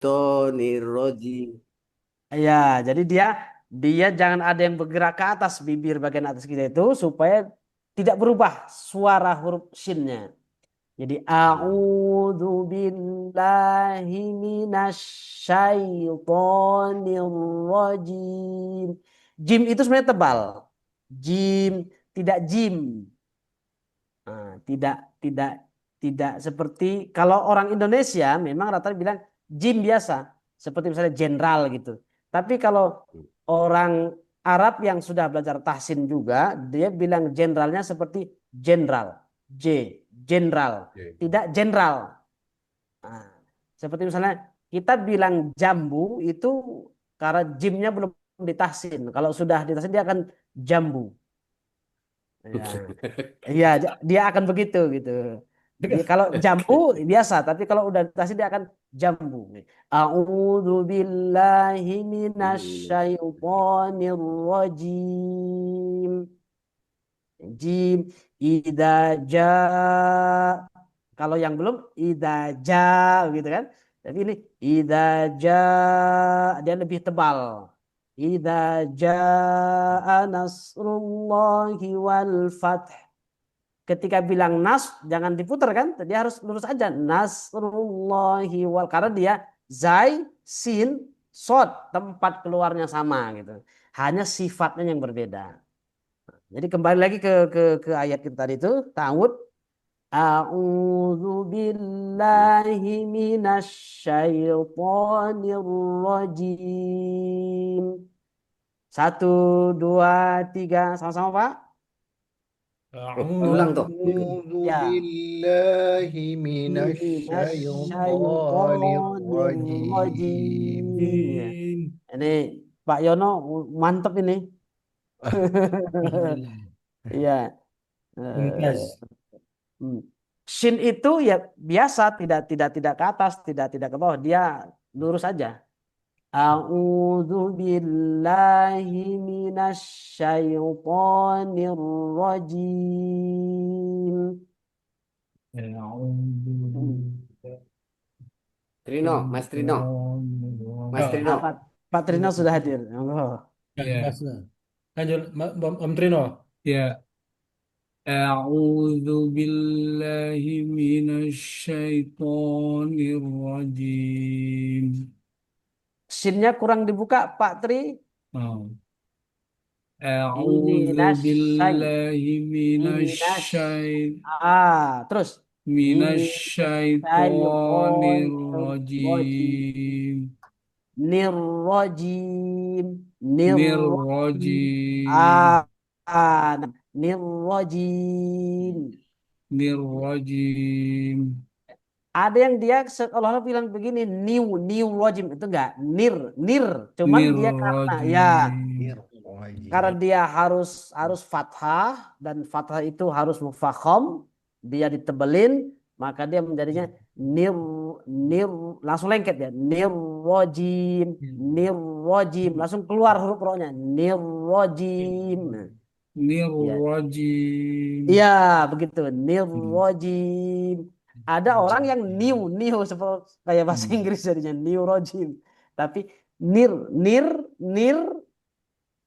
Tonirrojim. Ya, jadi dia dia jangan ada yang bergerak ke atas bibir bagian atas kita itu supaya tidak berubah suara huruf shinnya. Jadi a'udzu billahi minasyaitonir rajim. Jim itu sebenarnya tebal. Jim tidak jim. Nah, tidak tidak seperti kalau orang Indonesia memang rata-rata bilang jim biasa, seperti misalnya jenderal gitu. Tapi kalau orang Arab yang sudah belajar tahsin juga, dia bilang jenderalnya seperti jenderal, J, jenderal, Oke. tidak jenderal. Nah, seperti misalnya kita bilang jambu itu karena jimnya belum ditahsin. Kalau sudah ditahsin dia akan jambu. Ya. Iya, dia akan begitu gitu. Dia kalau jambu biasa, tapi kalau udah dikasih dia akan jambu. A'udzu billahi minasyaitonir rajim. Jim ida ja. Kalau yang belum ida ja gitu kan. Tapi ini ida ja dia lebih tebal. Ida jaa nasrullahi wal fath. Ketika bilang nas jangan diputar kan, dia harus lurus aja nasrullahi wal karena dia zai sin sod tempat keluarnya sama gitu, hanya sifatnya yang berbeda. Jadi kembali lagi ke ayat kita tadi itu ta'awud. A'udzu billahi minasyaitonir rajim. Satu, dua, tiga, sama-sama Pak. Ulang toh. أعوذ Ya. بالله من الشيطان Minasyaitonir الرجيم. rajim. Ya. Ini Pak Yono mantep ini. Alhamdulillah. Iya. Mumtaz. Eh, hmm. Shin itu ya biasa, tidak ke atas, tidak ke bawah, dia lurus aja. A'udzu billahi minasyaitonir rajim. Hmm. Trino, Mas Trino, Mas Ya, Ah, Trino. Pak Trino sudah hadir. Oh. ya, ya. Lanjut, Om Trino. Ya. أعوذ بالله من الشيطان الرجيم. Shinnya kurang dibuka Pak Tri. Oh. Ini أعوذ nasyai. بالله من Ini terus من ini الشيطان syaitonir الرجيم. nirrojim nirrojim الرجيم. ah, nirrojim. الرجيم. Ada yang dia seolah-olah bilang begini new rojim itu enggak nir cuman dia karena ya الرجيم. karena الرجيم. dia harus harus fathah dan fathah itu harus mufakham, dia ditebelin maka dia menjadinya nir nir langsung lengket ya nirrojim nirrojim langsung keluar huruf rohnya nirrojim. Ya, الرجيم. iya begitu nirrojim. Ada orang yang new seperti kayak bahasa Inggris jadinya nirrojim, tapi nir nir nir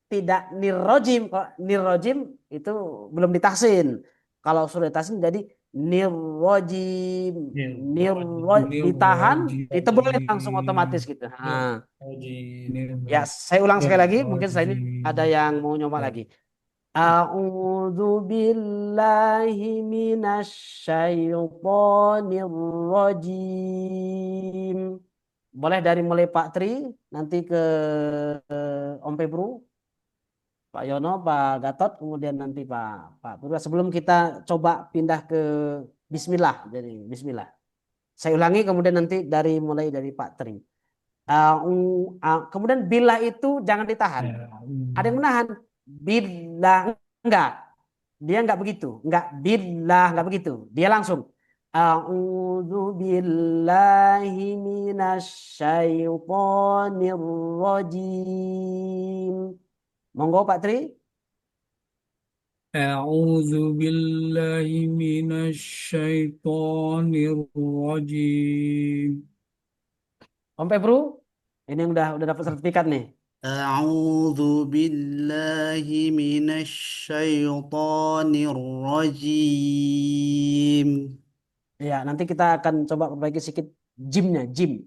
tidak nirrojim. Kalau nirrojim itu belum ditahsin. Kalau sudah ditahsin jadi nirrojim. Ditahan, ditebelin langsung otomatis gitu. Nah, ya saya ulang sekali lagi. Mungkin saya ini ada yang mau nyoba lagi. A'udzu billahi minasyaitonir rajim. Boleh dari mulai Pak Tri nanti ke Om Febru. Pak Yono, Pak Gatot, kemudian nanti Pak Purwa. Sebelum kita coba pindah ke Bismillah, jadi Bismillah. Saya ulangi, kemudian nanti mulai dari Pak Tri. Kemudian bila itu jangan ditahan. Ada yang menahan. Bila enggak, dia enggak begitu, enggak bila enggak begitu. Dia langsung. A'udzu billahi minasyaitonir rajim. Monggo Pak Tri. أعوذ بالله من الشيطان الرجيم. Om Febru, ini udah dapat sertifikat nih. أعوذ بالله من الشيطان الرجيم. Ya, nanti kita akan coba perbaiki sedikit jimnya, jim.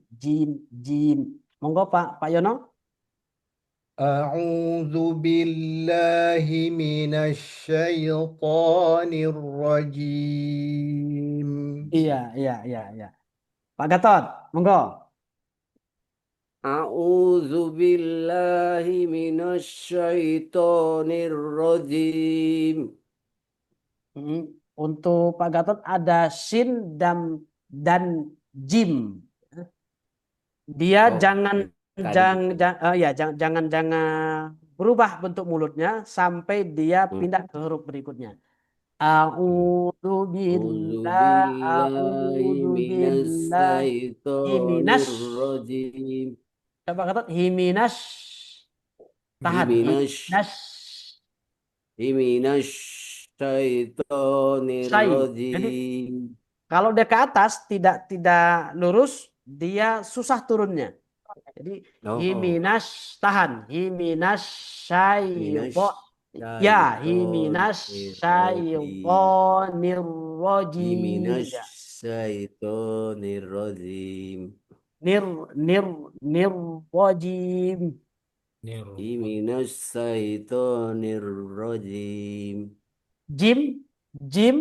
Monggo Pak Yono. أعوذ بالله من الشيطان الرجيم. Iya. Pak Gatot, monggo. A'udzu billahi minasyaitonir rajim. Mm, Untuk Pak Gatot ada sin dan jim. Dia Oh, jangan tadi. jangan berubah bentuk mulutnya sampai dia Hmm. pindah ke huruf berikutnya. A'udzu billahi A'udzu billahi minasyaitonir minas. rajim. Coba kata himinas, tahan Himinash himinas Minasyaitonir say. Jadi rajim. kalau dia ke atas tidak lurus, dia susah turunnya. Jadi Oh, himinas tahan, himinas syaiton. Ya, himinas minasyaitonir rajim. syaitonir rajim. Ya. Minasyaitonir rajim. Nir nir nir rajim. Nir. Minasyaitonir rajim. Jim, jim,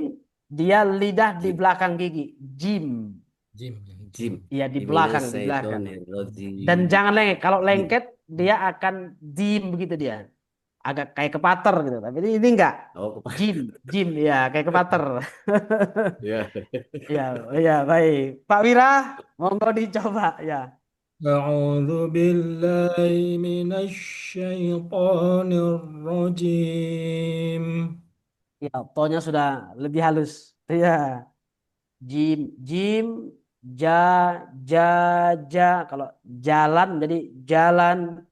dia lidah di Jim. belakang gigi. Jim. Jim. Jim. Iya di belakang. Minasyaitonir rajim. Dan jangan lengket. Kalau Jim. lengket dia akan jim begitu dia. Agak kayak kepater gitu. Tapi ini enggak. Oh, Jim, ya kayak kepater. ya. Ya, baik. Pak Wira, monggo dicoba ya. أعوذ بالله من الشيطان الرجيم. Ya, tonya sudah lebih halus. Ya, jim, jim, ja, ja, ja. Kalau jalan jadi jalan,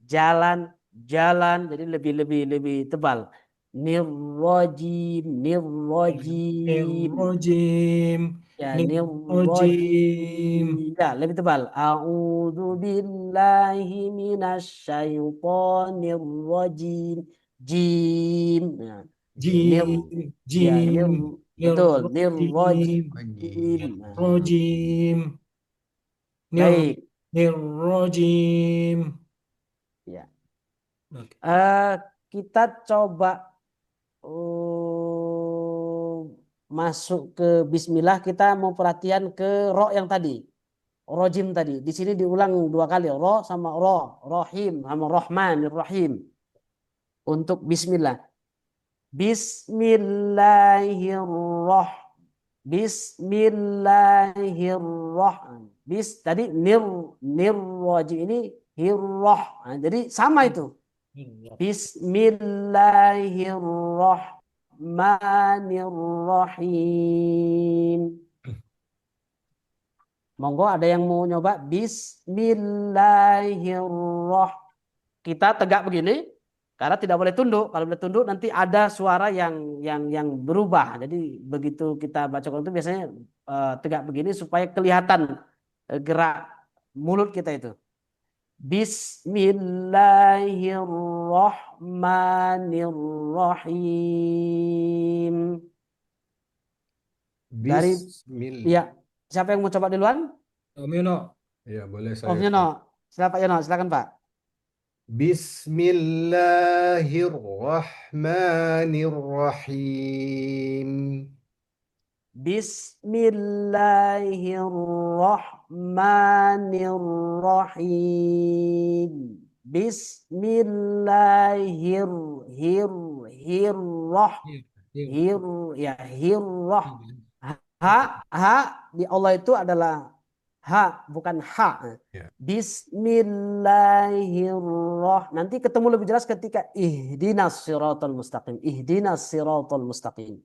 jalan, jalan. Jadi lebih tebal. Nirrojim, nirrojim. الرجيم. Ya, الرجيم. nirrojim. Ya, lebih tebal. A'udzu billahi minasyaitonir rajim. Jim. Ya, nir, جيم ya, nir, جيم betul. الرجيم Nirrojim. Nah, الرجيم baik. الرجيم. Ya. Oke. Kita coba uh, masuk ke Bismillah. Kita mau perhatian ke ro yang tadi. Rojim tadi. Di sini diulang 2 kali. Ro sama ro. Rohim sama Rohman. Rohim. Untuk Bismillah. Bismillahirrahmanirrahim. Bismillahirrahmanirrahim. Tadi nirrojim ini hirroh. Nah, jadi sama itu. Bismillahirrahmanirrahim. Monggo ada yang mau nyoba? Bismillahirrahmanirrahim. Kita tegak begini karena tidak boleh tunduk. Kalau boleh tunduk nanti ada suara yang berubah. Jadi begitu kita baca Quran itu biasanya tegak begini supaya kelihatan gerak mulut kita itu. Bismillahirrahmanirrahim. Dari Bismillah. ya, siapa yang mau coba duluan? Om Yono. Ya, boleh Om saya. Yono. Silakan Pak Yono, silakan Pak. Bismillahirrahmanirrahim. Bismillahirrahmanirrahim. Bismillahirrahmanirrahim. Ya, hirrah. Ha di Allah itu adalah ha, bukan ha. Ya. Bismillahirrahmanirrahim. Nanti ketemu lebih jelas ketika ihdinas siratal mustaqim. Ihdinas siratal mustaqim.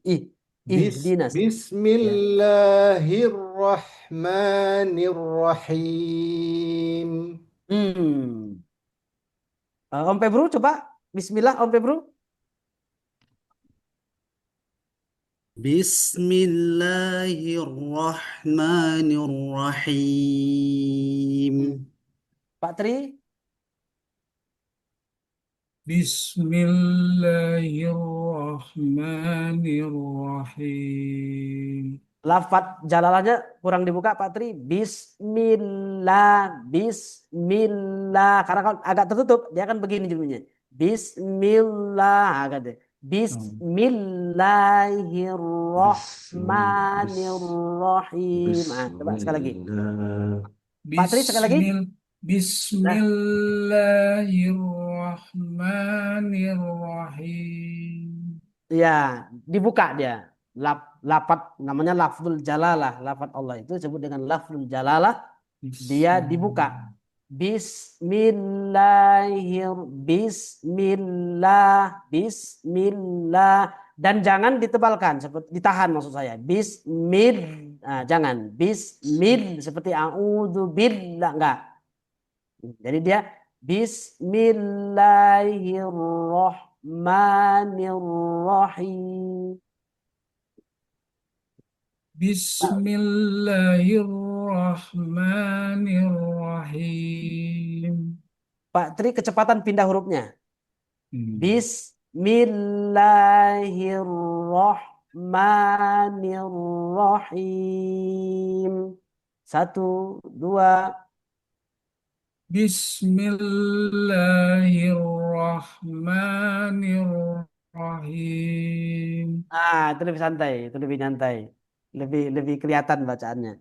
Ihdinas. Bismillahirrahmanirrahim. Om Pebru coba. Bismillah Om Pebru. بسم الله الرحمن الرحيم Pak Tri, Bismillahirrahmanirrahim. lafat jalalahnya kurang dibuka Pak Tri. Bismillah, Bismillah. Karena kalau agak tertutup, dia akan begini judulnya. Bismillah, agak deh. Bismillahirrahmanirrahim. Ah, coba sekali lagi. Bismillah. Pak Tri sekali lagi. Nah, Bismillahirrahmanirrahim. ya, dibuka dia. Lapat namanya lafzul jalalah. Lafat Allah itu disebut dengan lafzul jalalah. Dia dibuka. Bismillah. Dan jangan ditebalkan, seperti ditahan maksud saya. Jangan. Seperti a'udzubillah, enggak. Jadi dia Bismillahirrahmanirrahim. Bismillahirrahmanirrahim. Pak Tri kecepatan pindah hurufnya. Hmm. Bismillahirrahmanirrahim. Satu, dua. Bismillahirrahmanirrahim. Itu lebih santai, itu lebih nyantai. Lebih lebih kelihatan bacaannya.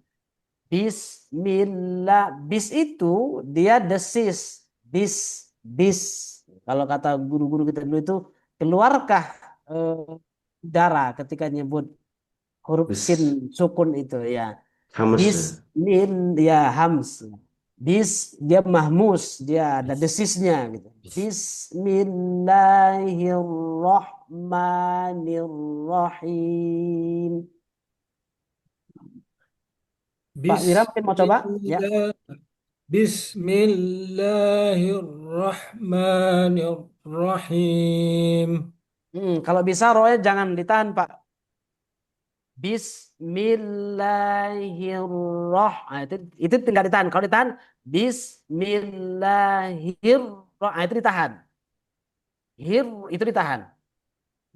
Bismillah. Bis itu dia desis. Bis. Kalau kata guru-guru kita dulu itu, keluarkah udara ketika nyebut huruf Bis. sin sukun itu ya. Hamas. Bismil ya hams. Bis dia mahmus, dia ada desisnya gitu. Bismillahirrahmanirrahim. Pak Wira mungkin mau coba? Ya. Bismillahirrahmanirrahim. Kalau bisa rohnya jangan ditahan, Pak. Bismillahirrahmanirrahim. Itu tinggal ditahan. Kalau ditahan, Bismillahirrahmanirrahim. Itu ditahan. Itu ditahan.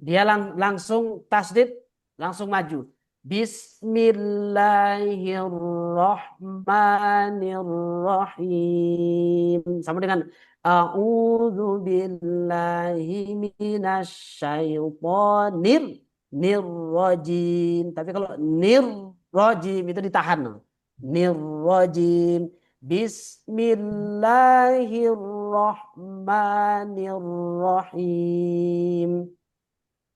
Dia langsung tasdid, langsung maju. Bismillahirrahmanirrahim. Sama dengan A'udzu billahi minasyaitonir nirrajim. Tapi kalau nirrajim itu ditahan. Nirrajim. Bismillahirrahmanirrahim.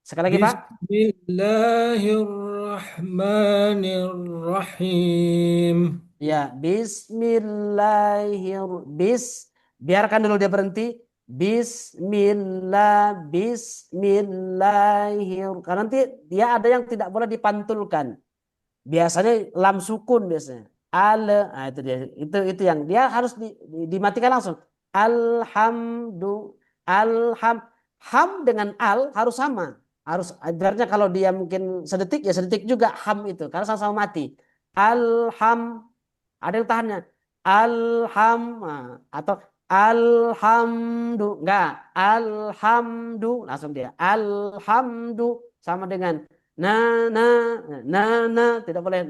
Sekali lagi, Pak. Bismillahirrahmanirrahim. Ya, biarkan dulu dia berhenti. Karena nanti dia ada yang tidak boleh dipantulkan. Biasanya lam sukun biasanya. Itu dia. Itu yang dia harus dimatikan langsung. Ham dengan al harus sama. Harus ibaratnya kalau dia mungkin sedetik ya sedetik juga ham itu karena sama-sama mati. Alham ada yang tahannya. Atau alhamdu enggak. Alhamdu langsung dia. Alhamdu sama dengan na na na tidak boleh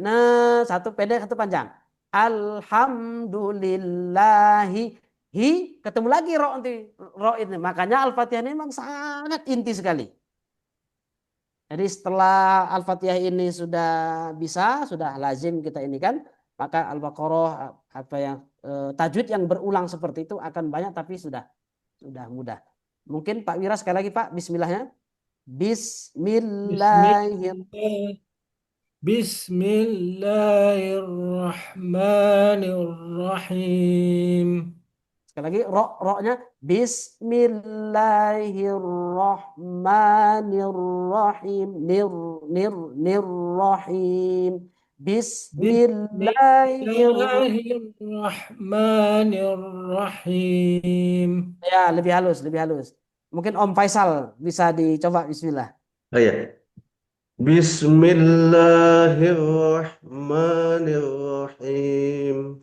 satu pendek satu panjang. Alhamdulillahi ketemu lagi ro nanti ro ini. Makanya Al-Fatihah ini memang sangat inti sekali. Jadi setelah Al-Fatihah ini sudah bisa, sudah lazim kita ini kan, maka Al-Baqarah apa yang tajwid yang berulang seperti itu akan banyak tapi sudah mudah. Mungkin Pak Wira sekali lagi Pak, bismillahnya. Bismillahirrahmanirrahim. Sekali lagi ro-nya Bismillahirrahmanirrahim. Nirrahim. Bismillahirrahmanirrahim. Ya, lebih halus. Mungkin Om Faisal bisa dicoba bismillah. Oh ya. Bismillahirrahmanirrahim.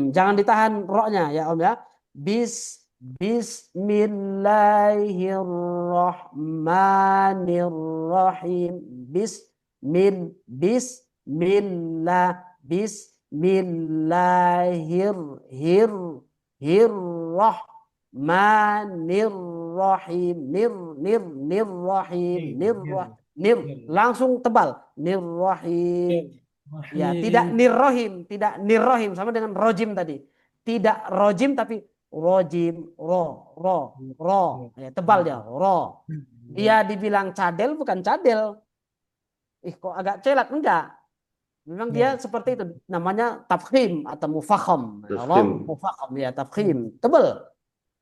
Jangan ditahan roknya ya Om ya. Bismillahirrahmanirrahim. Bismillahirrahmanirrahim. Nirrahim. Nir. Langsung tebal. Nirrahim. Ya, tidak Rahim. nirrohim, tidak nirrohim sama dengan rojim tadi. Tidak rojim tapi rojim, ro, ya, tebal dia, ro. Dia dibilang cadel bukan cadel. Kok agak celat enggak? Memang dia seperti itu. Namanya tafkhim atau mufakham. Ya Allah, Tafkhim. mufakham ya tafkhim, tebal.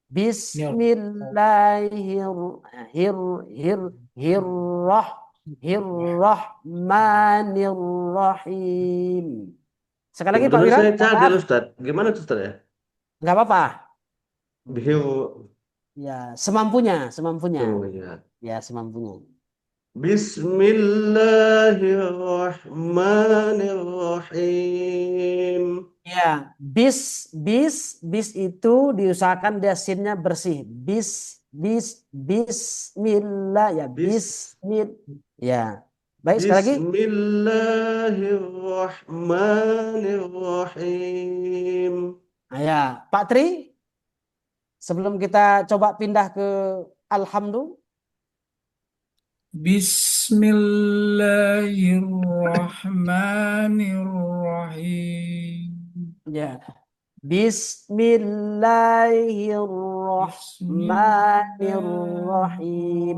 Bismillahirrahmanirrahim. Sekali lagi Pak Kebetulan Wira, saya mohon cadel maaf, Ustaz. Gimana tuh Ustaz ya? nggak apa-apa. Bihir. Ya, semampunya, semampunya. Oh ya. Ya, semampunya. Bismillahirrahmanirrahim. Ya, bis itu diusahakan dia sinnya bersih. Bismillah ya, bismil. Ya. Baik, sekali lagi. Bismillahirrahmanirrahim. Ya, Pak Tri, sebelum kita coba pindah ke Alhamdulillah. Bismillahirrahmanirrahim. Ya. Bismillahirrahmanirrahim.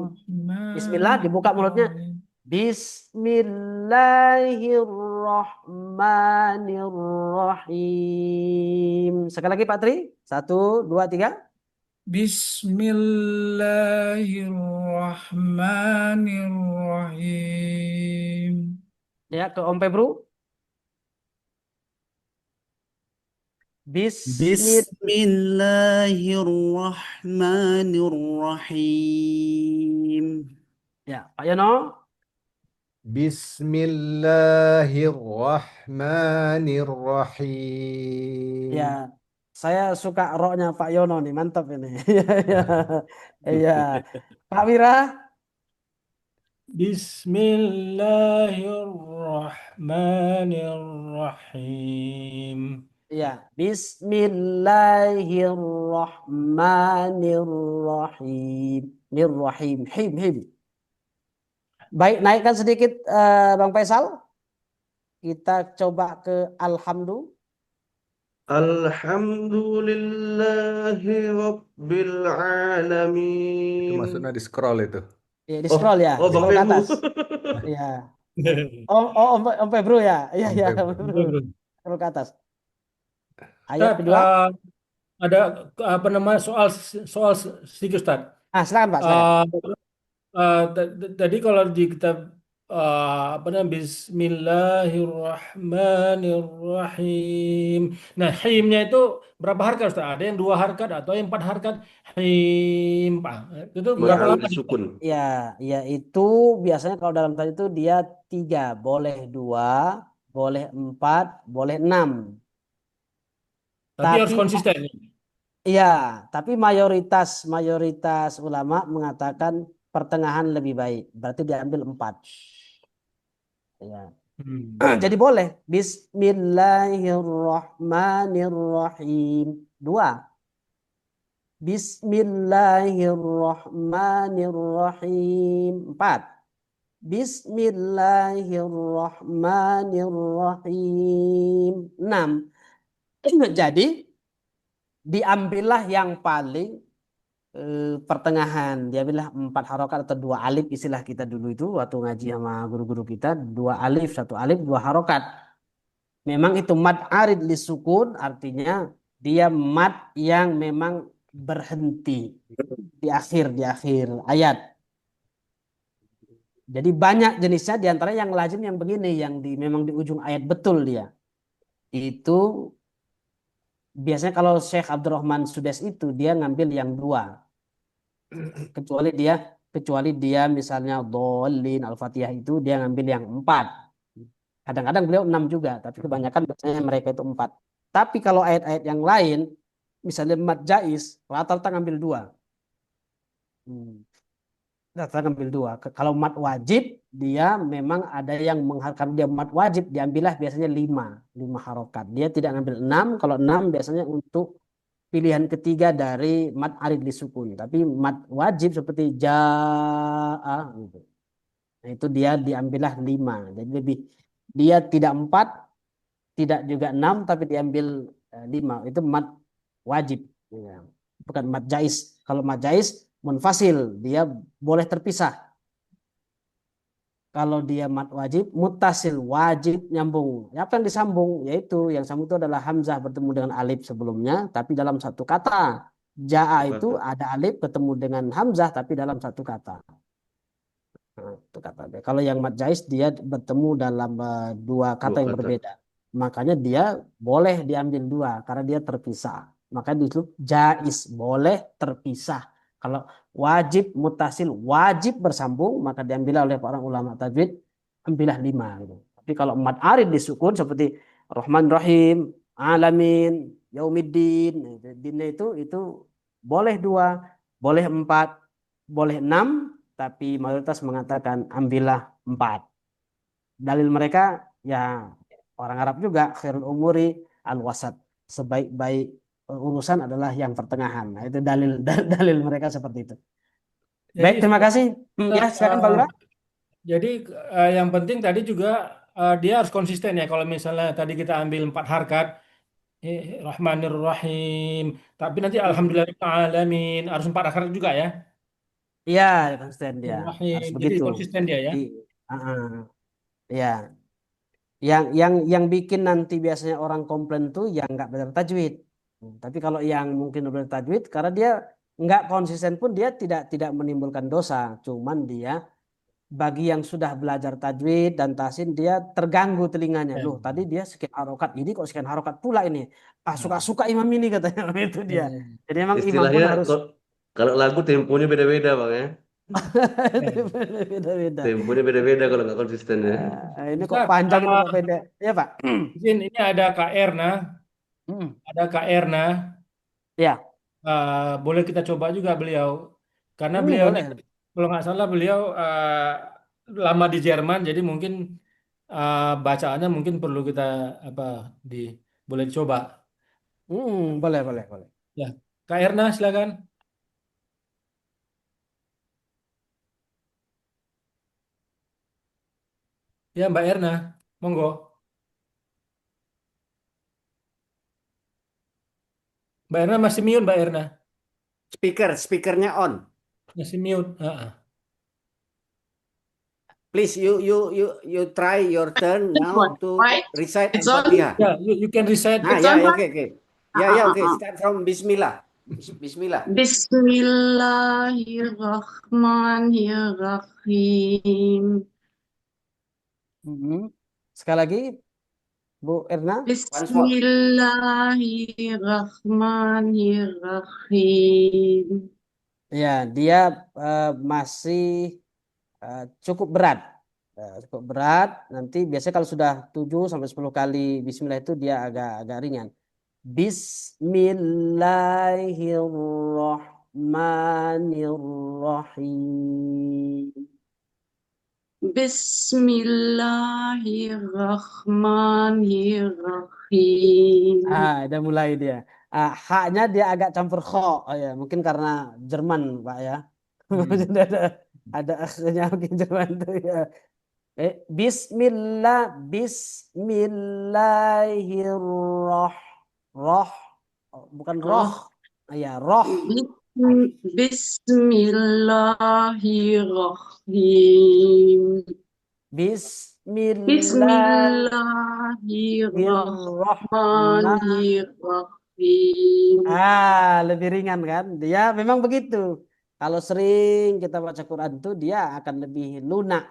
Bismillah, dibuka mulutnya. Bismillahirrahmanirrahim. Sekali lagi Pak Tri. 1, 2, 3. Bismillahirrahmanirrahim. Ya, ke Om Pebru. Bismillahirrahmanirrahim. Ya, Pak Yono. Bismillahirrahmanirrahim. Ya, saya suka roknya Pak Yono nih, mantap ini. Ya, ya, ya. Pak Wira. Bismillahirrahmanirrahim. Ya, Bismillahirrahmanirrahim. Nirrahim. Him. Baik, naikkan sedikit Bang Faisal. Kita coba ke Alhamdulillah. Alhamdulillahi Rabbil Itu Alamin. maksudnya di scroll itu. Ya, di scroll ya, Bang scroll ke Febru. atas. Ya. Om Febru ya. Iya, Om ya, Febru. Om Febru. Scroll ke atas. Ayat Ustaz, kedua. ada apa namanya soal sedikit Ustaz. Silakan Pak, silakan. Tadi kalau di kitab apa namanya Bismillahirrahmanirrahim. Nah, himnya itu berapa harkat Ustaz? Ada yang 2 harkat atau yang 4 harkat? Him, Pak. Itu Iya, berapa Ma'al lama? sukun. ya, ya itu biasanya kalau dalam tadi itu dia 3, boleh 2, boleh 4, boleh 6. Tapi harus Tapi konsisten. iya, tapi mayoritas ulama mengatakan pertengahan lebih baik. Berarti diambil 4. Ya. Jadi boleh. Bismillahirrahmanirrahim. 2. Bismillahirrahmanirrahim. 4. Bismillahirrahmanirrahim. 6. Jadi diambillah yang paling pertengahan. Diambillah 4 harokat atau 2 alif, istilah kita dulu itu waktu ngaji sama guru-guru kita, 2 alif, 1 alif, 2 harokat. Memang itu mad arid li sukun, artinya dia mad yang memang berhenti di akhir ayat. Jadi banyak jenisnya, diantara yang lazim yang begini, yang memang di ujung ayat betul dia. Itu biasanya kalau Syekh Abdurrahman Sudes itu dia ngambil yang 2. Kecuali dia misalnya dholin Al-Fatihah itu dia ngambil yang 4. Kadang-kadang beliau 6 juga, tapi kebanyakan biasanya mereka itu 4. Tapi kalau ayat-ayat yang lain, misalnya mad jaiz, rata-rata ngambil 2. Rata-rata ngambil 2. Kalau mad wajib, dia memang ada yang mengharapkan dia mad wajib, diambillah biasanya 5. 5 harokat. Dia tidak ngambil 6, kalau 6 biasanya untuk pilihan ketiga dari mad arid lisukun. Tapi mad wajib seperti jaa gitu. Nah, itu dia diambillah 5. Jadi lebih dia tidak 4, tidak juga 6, tapi diambil 5. Itu mad wajib. Ya. Bukan mad jais. Kalau mad jais munfasil, dia boleh terpisah. Kalau dia mad wajib, muttasil, wajib nyambung. Apa yang disambung? Yaitu yang sambung itu adalah hamzah bertemu dengan alif sebelumnya, tapi dalam satu kata. Jaa itu ada alif ketemu dengan hamzah, tapi dalam satu kata. Nah, itu kata dia. Kalau yang mad jais dia bertemu dalam 2 kata yang berbeda. Makanya dia boleh diambil 2 karena dia terpisah. Makanya itu jais, boleh terpisah. Kalau wajib mutasil, wajib bersambung, maka diambil oleh para ulama tajwid, ambillah 5 gitu. Tapi kalau mad arid disukun seperti Rahman Rahim, Alamin, Yaumiddin, dinnya itu boleh 2, boleh 4, boleh 6, tapi mayoritas mengatakan ambillah 4. Dalil mereka ya orang Arab juga khairul umuri al-wasat. Sebaik-baik urusan adalah yang pertengahan. Nah, itu dalil mereka seperti itu. Baik, Jadi terima kasih. Ya, silakan Pak Wira. jadi yang penting tadi juga dia harus konsisten ya. Kalau misalnya tadi kita ambil 4 harkat, Rahmanir Rahim, tapi nanti Alhamdulillahirabbil alamin harus 4 harkat juga ya. Iya, konsisten dia. Rahim. Harus Jadi begitu. konsisten dia ya. Ya. Yang bikin nanti biasanya orang komplain tuh yang nggak belajar tajwid. Tapi kalau yang mungkin udah belajar tajwid, karena dia nggak konsisten pun dia tidak menimbulkan dosa. Cuman dia bagi yang sudah belajar tajwid dan tahsin dia terganggu telinganya. Loh, tadi dia sekian harokat ini kok sekian harokat pula ini. Suka-suka imam ini katanya itu dia. Jadi memang imam pun Istilahnya harus kalau lagu temponya beda-beda bang ya. beda-beda. Temponya beda-beda kalau nggak konsisten ya. Ini kok Ustaz, panjang ini kok pendek. Ya Pak. izin, ini ada Kak Erna, ada Kak Erna. Ya. Boleh kita coba juga beliau, karena beliau ini Boleh. kalau nggak salah beliau lama di Jerman, jadi mungkin bacaannya mungkin perlu kita apa di boleh dicoba. Boleh. Ya, Kak Erna silakan. Ya, Mbak Erna, monggo. Mbak Erna masih mute, Mbak Erna Speakernya on. masih mute. Please, you try your turn now to recite It's on. Al-Fatihah. Ya, you can recite. Nah, It's ya, on, Pak. oke. Oke. Start from Bismillah. Bismillah. Bismillahirrahmanirrahim. Sekali lagi, Bu Erna. Bismillahirrahmanirrahim. Ya, dia masih cukup berat. Cukup berat. Nanti biasanya kalau sudah 7 sampai 10 kali Bismillah itu dia agak ringan. Bismillahirrahmanirrahim. Bismillahirrahmanirrahim. Udah mulai dia. Haknya dia agak campur kho. Oh, ya, mungkin karena Jerman, Pak ya. Ada akhirnya mungkin Jerman tuh ya. Bukan roh. Ya, roh. Bismillahirrahmanirrahim. Bismillahirrahmanirrahim. Lebih ringan kan? Dia memang begitu. Kalau sering kita baca Quran itu dia akan lebih lunak.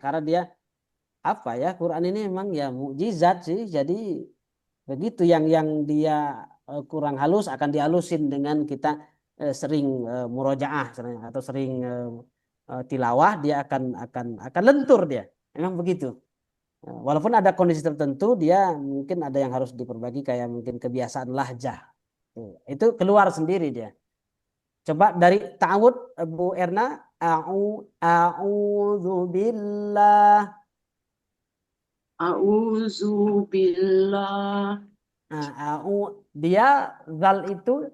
Karena dia apa ya? Quran ini memang ya mukjizat sih. Jadi begitu yang dia kurang halus akan dihalusin dengan kita sering murojaah istilahnya, atau sering tilawah, dia akan lentur dia. Memang begitu. Walaupun ada kondisi tertentu dia mungkin ada yang harus diperbaiki, kayak mungkin kebiasaan lahjah. Itu keluar sendiri dia. Coba dari ta'awud Bu Erna, a'udzu billah. A'udzu billah. Nah, dia zal itu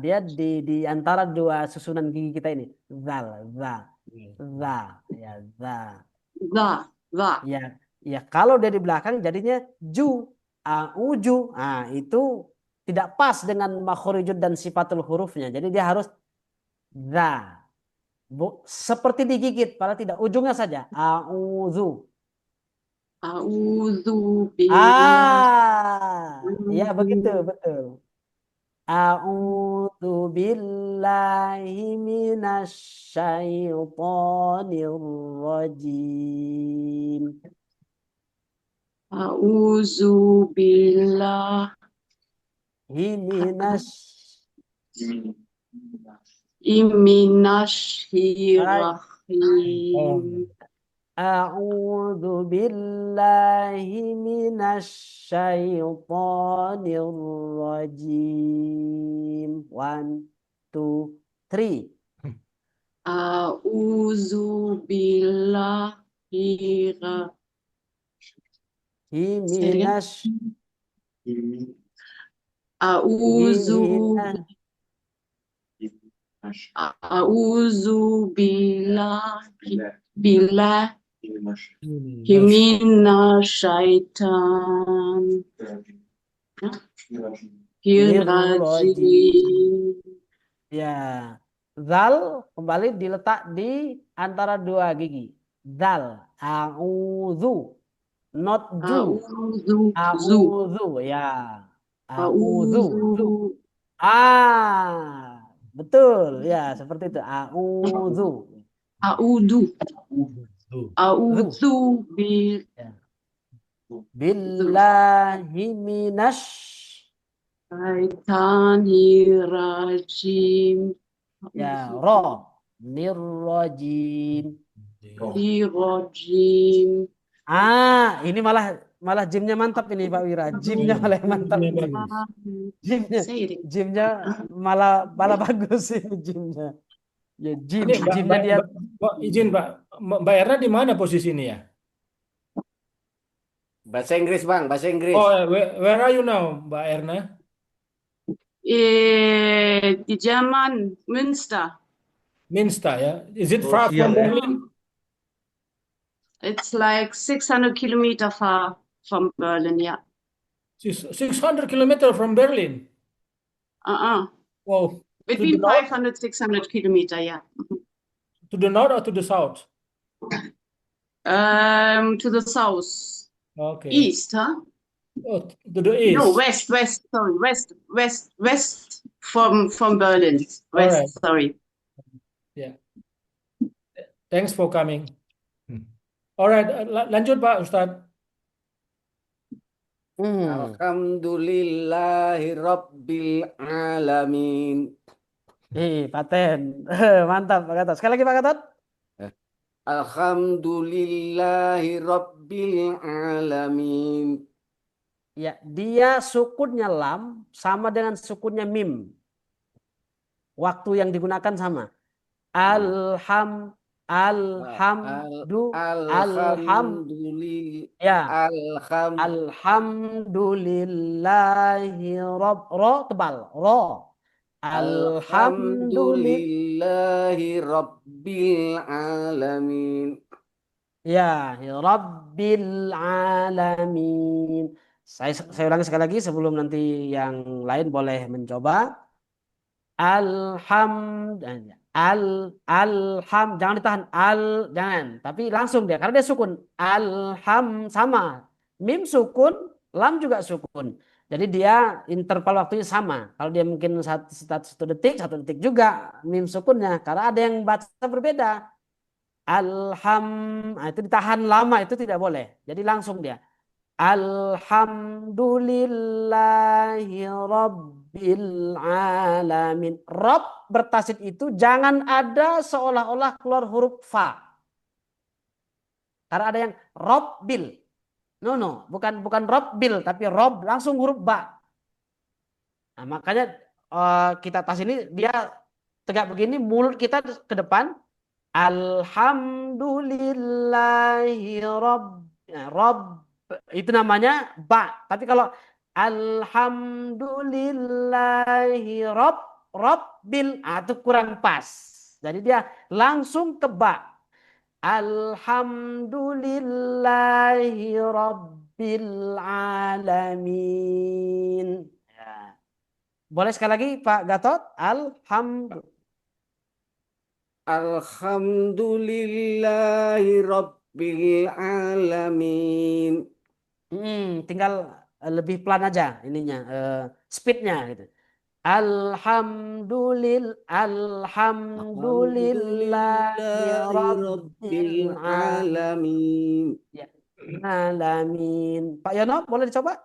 dia di antara dua susunan gigi kita ini. Zal, ya, Za. Ya, ya, kalau dia di belakang jadinya ju, auju. Nah, itu tidak pas dengan makhorijud dan sifatul hurufnya. Jadi dia harus za. Seperti digigit, padahal tidak, ujungnya saja. Auzu. A'udzu billah. Ya begitu, betul. A'udzu billahi minasyaitonir rajim. A'udzu billah. Minasyirrahim. A'udzu billahi minasyaitonir rajim. 1, 2, 3. A'udzu billahi A'udzu billahi minasyaitonir. Ya, zal kembali diletak di antara dua gigi. Zal, a'udzu, not ju. A'udzu, ya. A'udzu. Betul, ya, seperti itu. A'udzu. A'udzu Billahi minasyaitonir rajim. ya, nirrajim. Rajim. Ini malah jimnya mantap ini Pak Wira. Jimnya malah yang mantap ini. Jimnya malah bagus ini jimnya. Ya, jimnya dia. Izin Pak, Mbak Erna di mana posisi ini ya? Bahasa Inggris, Bang, bahasa Inggris. Oh, where are you now, Mbak Erna? Die German Münster. Münster ya. Is it far from Berlin? It's like 600 kilometer far from Berlin, yeah. 600 kilometer from Berlin. Wow. Between 500, 600 kilometer, yeah. To the north or to the south? To the south. Okay. East, huh? Oh, to the east. No, west, sorry, west from Berlin. West, Alright. sorry. Yeah. Thanks for coming. Alright, lanjut Pak Ustadz. Alhamdulillahi Rabbil Alamin. Paten. Mantap Pak Gatot. Sekali lagi Pak Gatot. Alhamdulillahi Rabbil Alamin. Ya, dia sukunnya lam sama dengan sukunnya mim. Waktu yang digunakan sama. Alhamdulillahi tebal. Alhamdulillahi Rabbil Alamin. Ya, Rabbil Alamin. Saya ulangi sekali lagi sebelum nanti yang lain boleh mencoba. Jangan ditahan jangan, tapi langsung dia karena dia sukun. Sama. Mim sukun, lam juga sukun. Jadi dia interval waktunya sama. Kalau dia mungkin satu detik juga mim sukunnya, karena ada yang baca berbeda. Itu ditahan lama, itu tidak boleh. Jadi langsung dia. Alhamdulillahi Rabbil alamin. Rob bertasid itu jangan ada seolah-olah keluar huruf fa. Karena ada yang Robbil. No, bukan Robbil tapi Rob langsung huruf ba. Nah, makanya kita tas ini dia tegak begini, mulut kita ke depan. Alhamdulillahi Rob itu namanya ba. Tapi kalau Alhamdulillahi Robbil, itu kurang pas. Jadi dia langsung ke ba. Alhamdulillahi Rabbil Alamin. Ya. Boleh sekali lagi Pak Gatot? Alhamdulillahi Rabbil Alamin. Tinggal lebih pelan aja ininya, speednya gitu. Alhamdulillahi Rabbil Alamin. Alamin. Pak Yono boleh dicoba?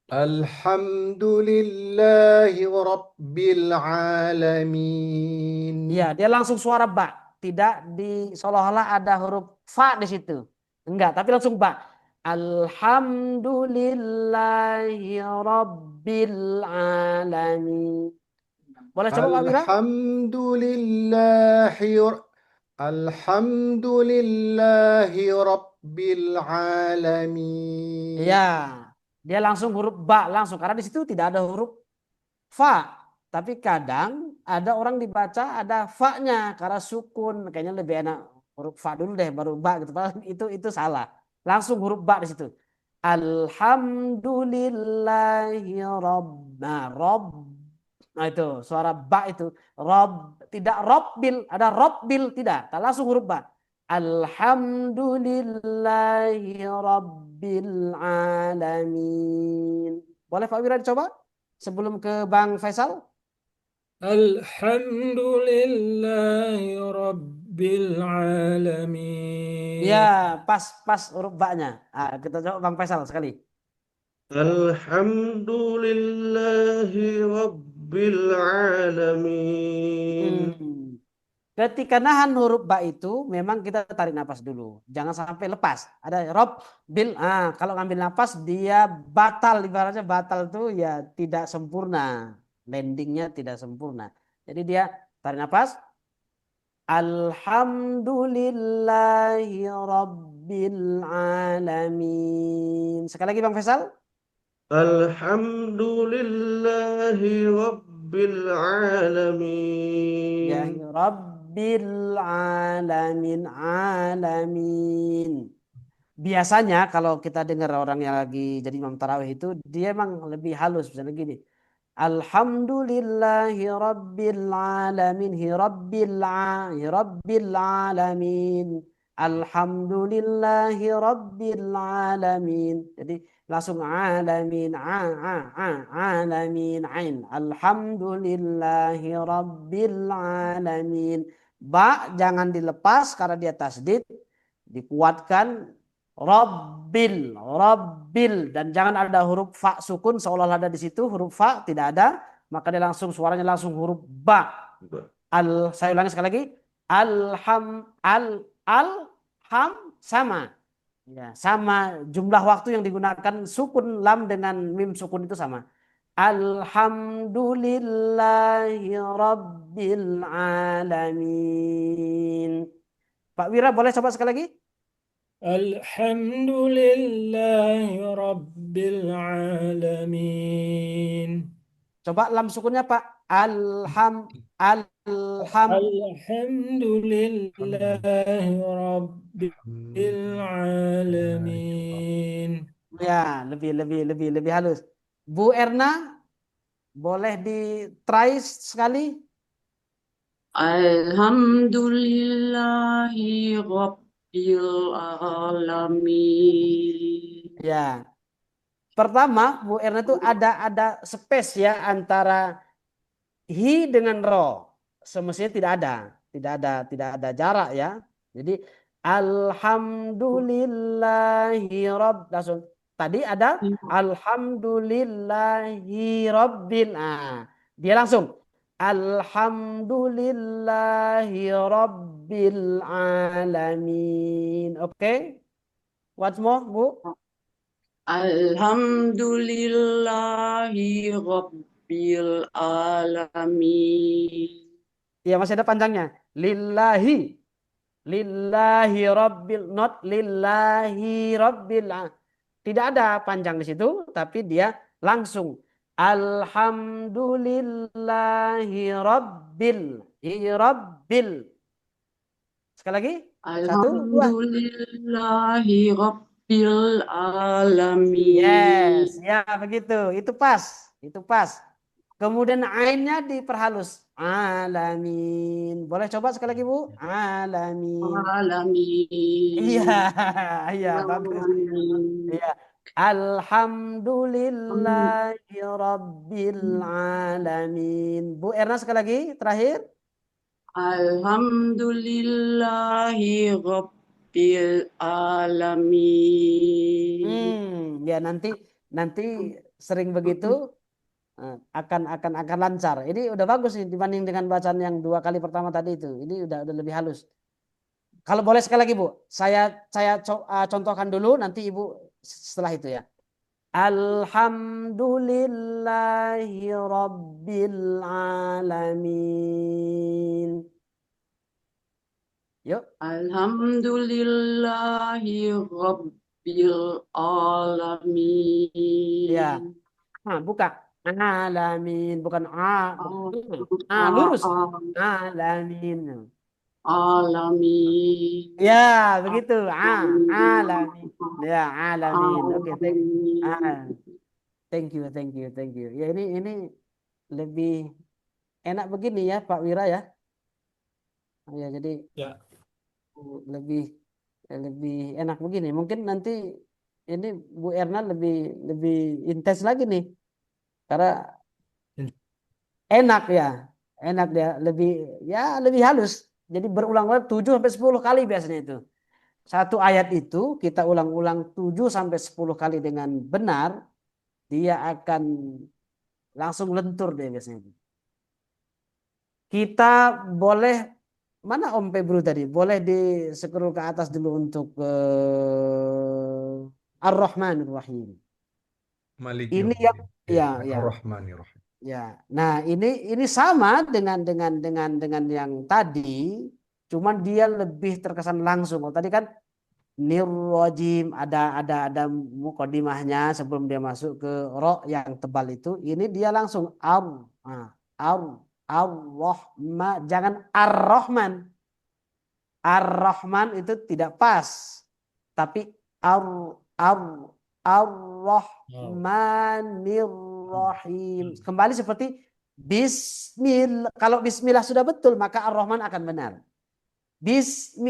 Alhamdulillahi Rabbil Alamin. Iya, dia langsung suara ba, tidak di seolah-olah ada huruf fa di situ. Enggak, tapi langsung ba. Alhamdulillahi Rabbil Alamin. Boleh coba Pak Wira? Alhamdulillahi Rabbil Alamin. Iya, dia langsung huruf ba langsung karena di situ tidak ada huruf fa. Tapi kadang ada orang dibaca ada fa-nya karena sukun, kayaknya lebih enak huruf fa dulu deh baru ba gitu. Padahal itu salah. Langsung huruf ba di situ. Alhamdulillahi Rob. Nah itu suara ba itu Rob, tidak Robbil, ada Robbil tidak. Langsung huruf ba. Alhamdulillahi Rabbil Alamin. Boleh Pak Wira dicoba sebelum ke Bang Faisal? Alhamdulillahi Rabbil Alamin. Ya, pas huruf ba-nya. Kita coba Bang Faisal sekali. Alhamdulillahi Rabbil Alamin. Ketika nahan huruf ba itu memang kita tarik nafas dulu. Jangan sampai lepas. Ada rob bil. Kalau ngambil nafas dia batal, ibaratnya batal tuh ya tidak sempurna. Landingnya tidak sempurna. Jadi dia tarik nafas. Alhamdulillahi Rabbil Alamin. Sekali lagi Bang Faisal. Alhamdulillahi Rabbil Alamin. Ya, Rabbil Alamin. Biasanya kalau kita dengar orang yang lagi jadi imam tarawih itu dia emang lebih halus misalnya gini. Alhamdulillahi Rabbil Alamin. Rabbil Alamin. Alhamdulillahi Rabbil Alamin. Jadi langsung alamin alamin ain. Alhamdulillahi Rabbil Alamin. Ba jangan dilepas karena dia tasdid, dikuatkan. Rabbil dan jangan ada huruf fa sukun seolah ada di situ huruf fa tidak ada, maka dia langsung suaranya langsung huruf ba. Saya ulangi sekali lagi. Alham sama. Ya, sama jumlah waktu yang digunakan sukun lam dengan mim sukun itu sama. Alhamdulillahi Rabbil Alamin. Pak Wira boleh coba sekali lagi? Alhamdulillahi Rabbil Alamin. Coba lam sukunnya Pak. Alhamdulillahi Rabbil Alamin. Ya, lebih halus. Bu Erna, boleh di try sekali? Alhamdulillahi Rabbil Alamin. Ya. Pertama, Bu Erna itu ada space ya antara hi dengan ro. Semestinya tidak ada jarak ya. Jadi alhamdulillahi rabb langsung Tadi ada alhamdulillahi rabbil. Nah, dia langsung alhamdulillahi rabbil alamin. Oke? What's more, Bu? Alhamdulillahi Rabbil Alamin. Ya, masih ada panjangnya. Lillahi. Lillahi rabbil, not lillahi rabbil. Tidak ada panjang di situ, tapi dia langsung alhamdulillahi rabbil. Rabbil. Sekali lagi. Satu, dua. Alhamdulillahi Rabbil Alamin. Yes, ya begitu. Itu pas. Itu pas. Kemudian ainnya diperhalus. Alamin. Boleh coba sekali lagi, Bu? Alamin. Alamin. Iya, iya, bagus. Alamin. Iya. Alhamdulillahi Rabbil Alamin. Bu Erna sekali lagi, terakhir. Alhamdulillahi Rabbil Alamin. Ya nanti sering begitu akan lancar. Ini udah bagus nih dibanding dengan bacaan yang 2 kali pertama tadi itu. Ini udah lebih halus. Kalau boleh sekali lagi, Bu, saya contohkan dulu, nanti Ibu setelah itu ya. Alhamdulillahi Rabbil Alamin. Yuk. Alhamdulillahi Rabbil Alamin. Ya. Nah, buka. Alamin, bukan a. Lurus. Alamin. Alamin. Ya, begitu. Alamin. Ya, alamin. Oke, thank you. Ya, ini lebih enak begini ya, Pak Wira ya. Ya, jadi Ya. lebih enak begini. Mungkin nanti ini Bu Erna lebih intens lagi nih. Karena enak ya. Enak dia lebih halus. Jadi berulang-ulang 7 sampai 10 kali biasanya itu. Satu ayat itu kita ulang-ulang 7 sampai 10 kali dengan benar, dia akan langsung lentur deh biasanya. Kita boleh, mana Om Febru tadi? Boleh di scroll ke atas dulu untuk Ar-Rahmanir Rahim. Malik Ini Yawmiddin. yang ya. Ar-Rahmanir Rahim. Ya. Nah, ini sama dengan yang tadi, cuman dia lebih terkesan langsung. Kalau tadi kan Nirrojim ada mukadimahnya sebelum dia masuk ke ro yang tebal itu. Ini dia langsung ar-rahman, jangan ar-rahman. Ar-rahman itu tidak pas. Tapi ar-rahmanir-rahim. Kembali seperti bismillah. Kalau bismillah sudah betul, maka ar-rahman akan benar.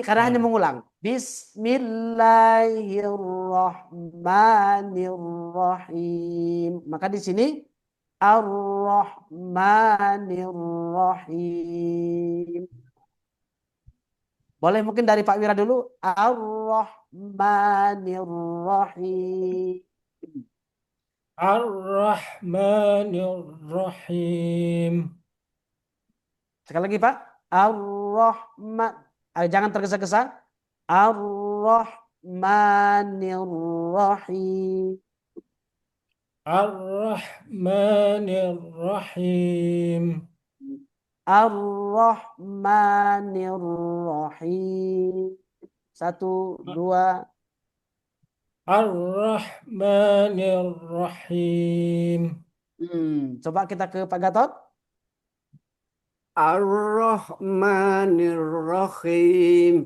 Karena hanya mengulang. Bismillahirrahmanirrahim. Maka di sini Ar-Rahmanirrahim. Boleh mungkin dari Pak Wira dulu. Ar-Rahmanirrahim. Ar-Rahmanir-Rahim. Sekali lagi Pak. Ar-Rahman. Jangan tergesa-gesa. Ar-Rahmanir-Rahim. Ar-Rahmanir-Rahim. Ar-Rahmanir-Rahim. 1, 2. Ar-Rahmanir-Rahim. Coba kita ke Pak Gatot. Ar-Rahmanir-Rahim.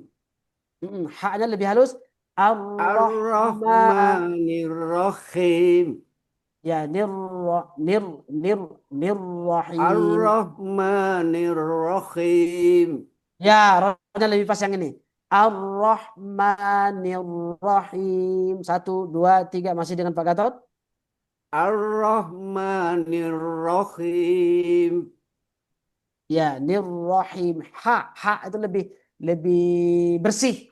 Haknya lebih halus. Ar-Rahmanir-Rahim. Ya, nirrahim. Ar-Rahmanir-Rahim. Ya, rohnya lebih pas yang ini. Ar-Rahmanir-Rahim. 1, 2, 3. Masih dengan Pak Gatot. Ar-Rahmanir-Rahim. Ya, nirrahim. Ha itu lebih bersih.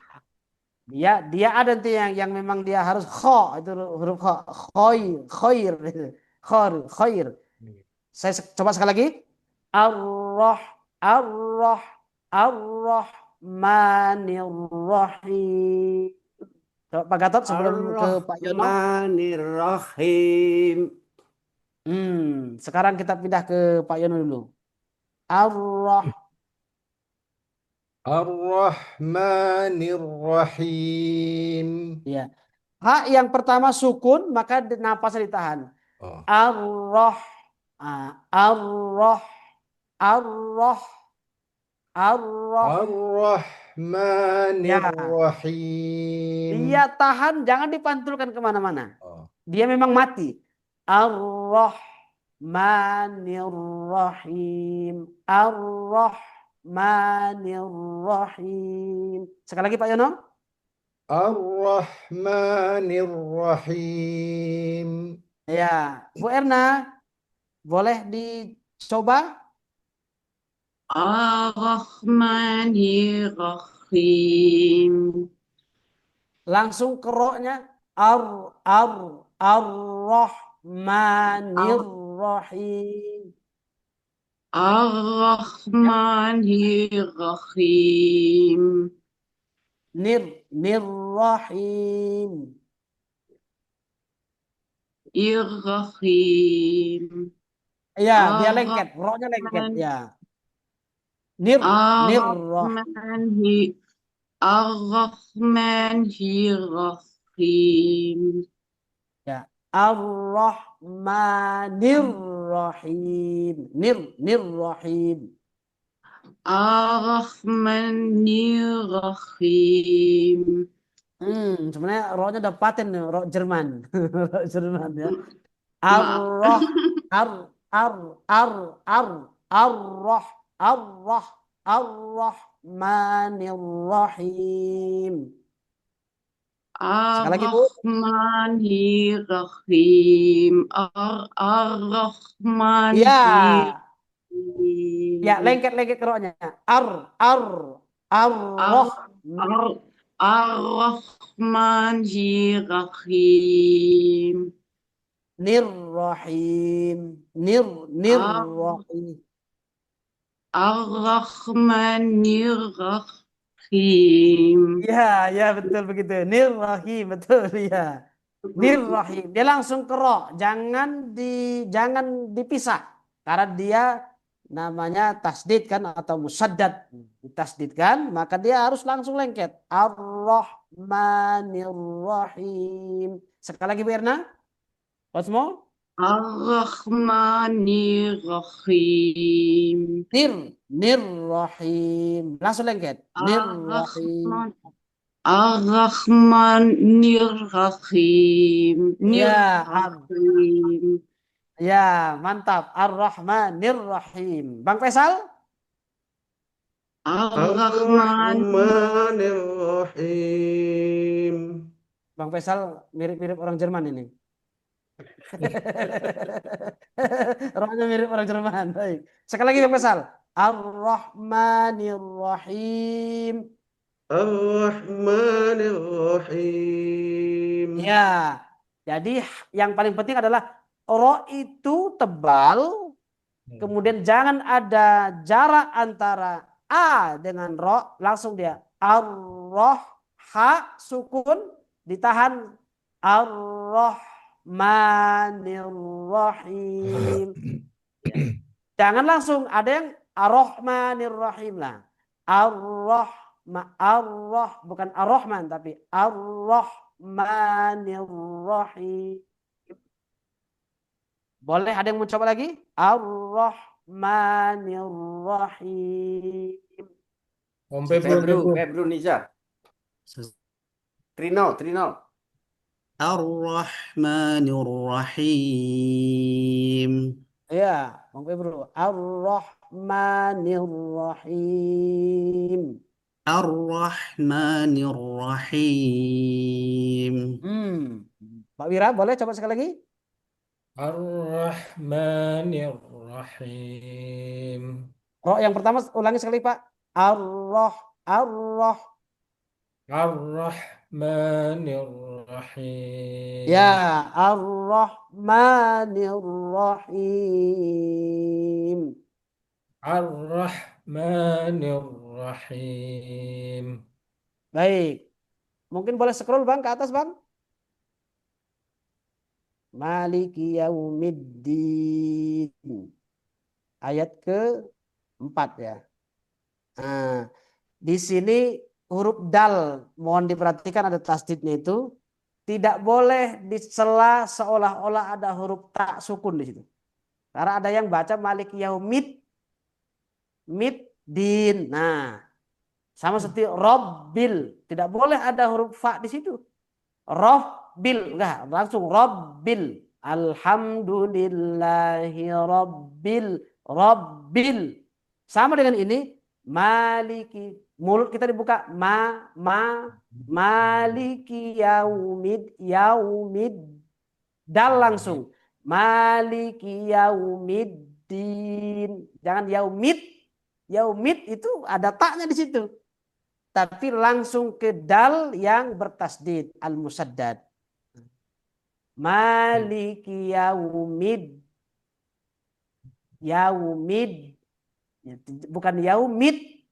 Dia ada nanti yang memang dia harus kho, itu huruf kho, khoir, khoir. Saya coba sekali lagi. Ar-Rah, Ar-Rah, Ar-Rahmanir Rahim. Coba Pak Gatot sebelum ke Pak Yono. Ar-Rahmanir-Rahim. Sekarang kita pindah ke Pak Yono dulu. Ar-Rah, Ar-Rahmanir-Rahim. ya. Hak yang pertama sukun, maka napasnya ditahan. Oh. Ar-Rah, Ar-Rah, Ar-Rah, Ar-Rah. Ya, Ar-Rahmanir-Rahim. dia tahan, jangan dipantulkan kemana-mana. Oh. Dia memang mati. Ar-Rahmanir-Rahim. Ar-Rahmanir-Rahim. Sekali lagi Pak Yono. Ar-Rahmanir-Rahim. Ya, Bu Erna, boleh dicoba? Ar-Rahmanir-Rahim. Langsung ke ro-nya. Ar-Rahmanir-Rahim. Ar-Rahmanir-Rahim. Nir-Rahim. Ir-Rahim. Ya, dia lengket, ro-nya lengket, ya. Nir-Rahim. Ar-Rahmanir-Rahim. Ya. Ar-Rahmanir-Rahim. Nir-Rahim. Ar-Rahmanir-Rahim. Sebenarnya ro-nya udah paten nih, ro Jerman. Ro Jerman ya. Maaf. Ar-Rahmanir-Rahim. Sekali lagi Bu. Ar-Rahmanir-Rahim. Ar-Rahmanir-Rahim. Ya, lengket ke ro-nya. Ar-Rahmanir-Rahim. Nir-Rahim. Nir-Rahim. Ar-Rahmanir-Rahim. Ya betul begitu. Nir-Rahim, betul ya. Nir-Rahim. Dia langsung ke ro, jangan dipisah. Karena dia namanya tasdid kan atau musaddad. Ditasdidkan, maka dia harus langsung lengket. Ar-Rahmanir-Rahim. Sekali lagi Bu Erna. Once more. Ar-Rahmanir-Rahim. Nir-Rahim. Langsung lengket. Nir-Rahim. Ar-Rahmanir-Rahim. Ya, Nir-Rahim. ya, mantap. Ar-Rahmanir-Rahim. Bang Faisal? Ar-Rahmanir-Rahim. Bang Faisal mirip-mirip orang Jerman ini. Rohnya mirip orang Jerman. Baik. Sekali lagi Bang Faisal. Ar-Rahmanir-Rahim. Ar-Rahmanir-Rahim. Ya. Jadi yang paling penting adalah ro itu tebal. Kemudian jangan ada jarak antara a dengan ro. Langsung dia ar-roh, ha, sukun, ditahan ar-Rahmanir-Rahim. Jangan langsung, ada yang ar-Rahmanir-Rahim lah. Bukan ar-Rahman tapi ar-Rahmanir-Rahim. Boleh ada yang mencoba lagi? Ar-Rahmanir-Rahim. Om Febru. Febru Nizar. Trino. Ar-Rahmanir-Rahim. Ya, Bang Febru. Ar-Rahmanir-Rahim. Ar-Rahmanir-Rahim. Pak Wira, boleh coba sekali lagi? Ar-Rahmanir-Rahim. Roh yang pertama ulangi sekali Pak. Ar-Rah. Ar-Rah. Ar-Rahmanir-Rahim. Ya, Ar-Rahmanir-Rahim. Ar-Rahmanir-Rahim. Baik. Mungkin boleh scroll Bang ke atas Bang. Maliki yaumiddin. Ayat ke-4 ya. Nah, di sini huruf dal mohon diperhatikan ada tasdidnya itu tidak boleh disela seolah-olah ada huruf tak sukun di situ. Karena ada yang baca maliki yaumiddin. Nah, sama seperti robbil, tidak boleh ada huruf fa di situ. Robbil, enggak, langsung robbil. Alhamdulillahi robbil. Sama dengan ini, maliki. Mulut kita dibuka, maliki yaumid. Dal langsung. Maliki yaumiddin. Jangan yaumid. Yaumid itu ada taknya di situ. Tapi langsung ke dal yang bertasdid al-musaddad. Maliki yaumid. Bukan yaumid,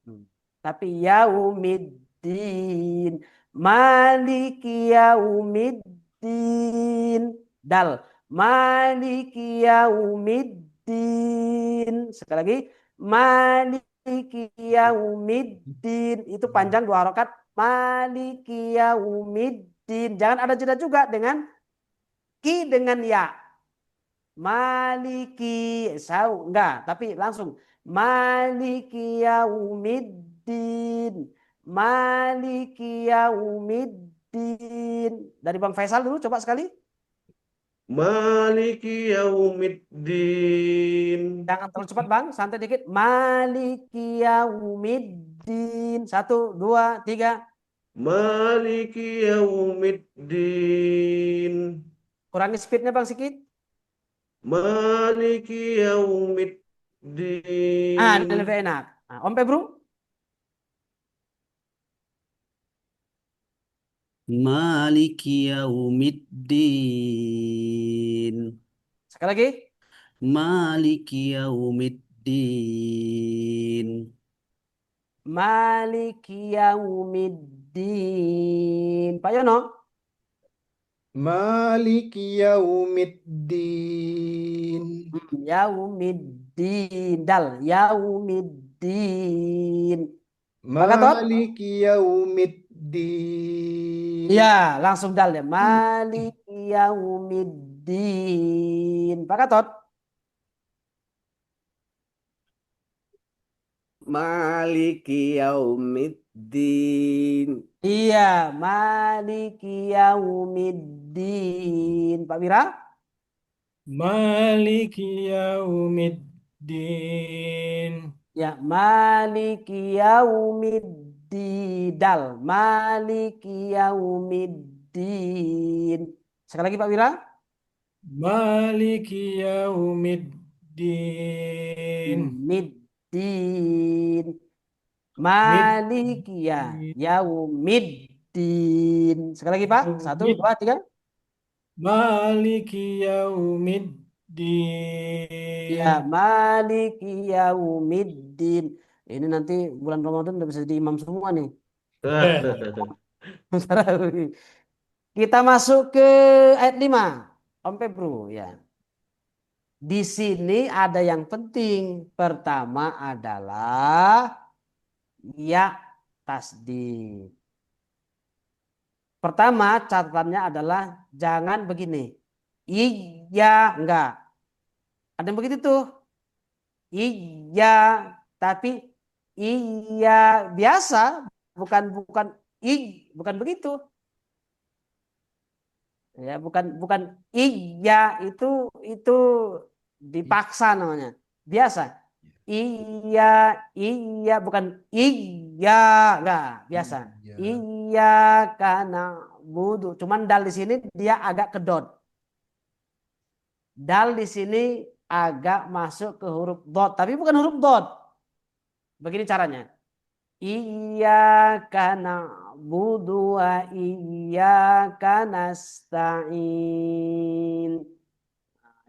tapi yaumiddin. Maliki yaumiddin. Dal. Maliki yaumiddin. Sekali lagi. Maliki yaumiddin. Itu panjang 2 harokat. Maliki yaumiddin. Jangan ada jeda juga dengan ki dengan ya. Maliki enggak, tapi langsung maliki yaumiddin. Maliki yaumiddin. Dari Bang Faisal dulu coba sekali. Maliki yaumiddin. Jangan terlalu cepat Bang, santai dikit. Maliki yaumiddin. 1, 2, 3. Maliki yaumiddin. Kurangi speednya Bang sedikit. Maliki yaumiddin. Lebih enak. Om Pebru. Maliki yaumiddin. Sekali lagi. Maliki yaumiddin. Maliki yaumiddin. Pak Yono. Maliki yaumiddin. Yaumiddin. Dal. Yaumiddin. Pak Gatot. Maliki yaumiddin. Ya, langsung dal ya. Maliki yaumiddin. Pak Gatot. Maliki yaumiddin. Iya, maliki yaumiddin. Pak Wira. Maliki yaumiddin. Ya, maliki yaumiddin. Dal. Maliki yaumiddin. Sekali lagi Pak Wira. Maliki yaumiddin. Middin. Maliki ya. Yaumiddin. Sekali lagi Pak. 1, 2, 3. Maliki yaumiddin. Ya, maliki yaumiddin. Ini nanti bulan Ramadan udah bisa jadi imam semua nih. Kita masuk ke ayat 5. Om Pebru ya. Di sini ada yang penting. Pertama adalah ya tasdid. Pertama catatannya adalah jangan begini. Iya enggak. Ada yang begitu tuh. Iya tapi iya biasa bukan bukan begitu. Ya, bukan iya itu dipaksa namanya. Biasa. Iya bukan iya enggak biasa. Iya karena budu. Cuman dal di sini dia agak kedot. Dal di sini agak masuk ke huruf dot, tapi bukan huruf dot. Begini caranya. Iya karena na'budu wa iyyaka nasta'in. Nah,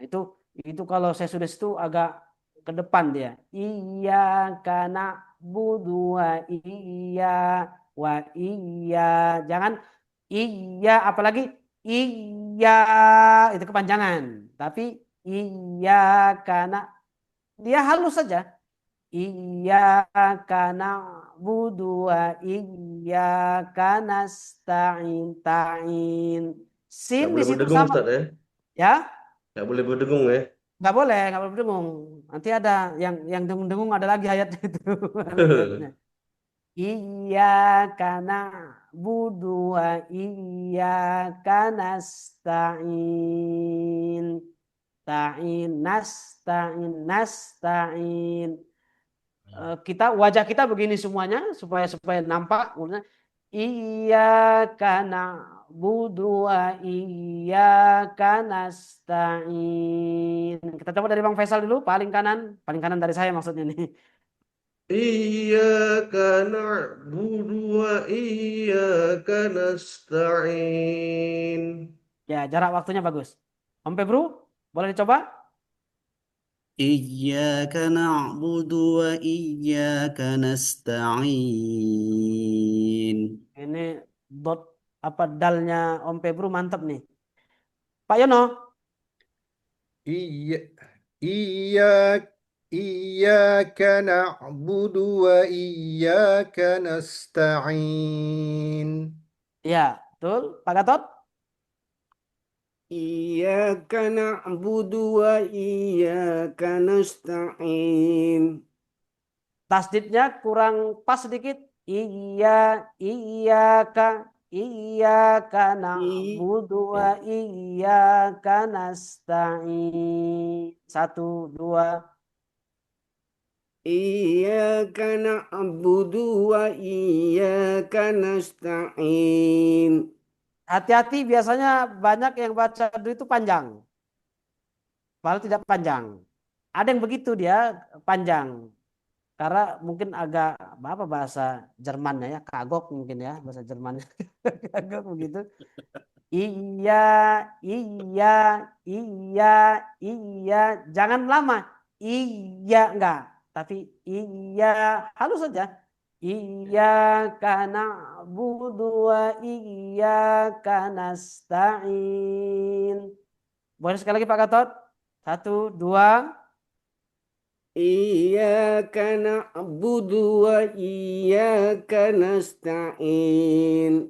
itu kalau saya sudah itu agak ke depan dia. Iyyaka na'budu wa iya. Jangan iya apalagi iya itu kepanjangan. Tapi iyyaka dia halus saja. Iyyaka na'budu wa iyyaka nasta'in ta'in. Nggak Sin di boleh situ berdengung, sama Ustaz ya. ya. Nggak boleh berdengung ya. Nggak boleh berdengung. Nanti ada yang dengung-dengung ada lagi ayatnya itu. Ada lagi ayatnya. Iyyaka na'budu wa iyyaka nasta'in. Nasta'in. Wajah kita begini semuanya supaya nampak. Iyyaka na'budu wa iyyaka nasta'in. Kita coba dari Bang Faisal dulu, paling kanan dari saya maksudnya nih. Iyyaka na'budu wa iyyaka nasta'in. Ya, jarak waktunya bagus. Om Febru, boleh dicoba? إياك نعبد وإياك نستعين. Ini dot dalnya Om Febru mantap nih. Pak Yono, Iya, iyyaka na'budu wa iyyaka nasta'in. ya, betul. Pak Gatot, Iyyaka na'budu wa iyyaka nasta'in. tasdidnya kurang pas sedikit. Iyyaka na'budu wa iyyaka nasta'in. 1, 2. Iyyaka na'budu wa iyyaka nasta'in. Hati-hati, biasanya banyak yang baca itu panjang. Padahal tidak panjang. Ada yang begitu dia panjang. Karena mungkin agak apa bahasa Jermannya ya, kagok mungkin ya bahasa Jermannya. Kagok begitu. Iya, iya. Jangan lama. Iya enggak. Tapi iya halus saja. Iyyaka na'budu wa iyyaka nasta'in. Boleh sekali lagi Pak Gatot? 1, 2. Iyyaka na'budu wa iyyaka nasta'in.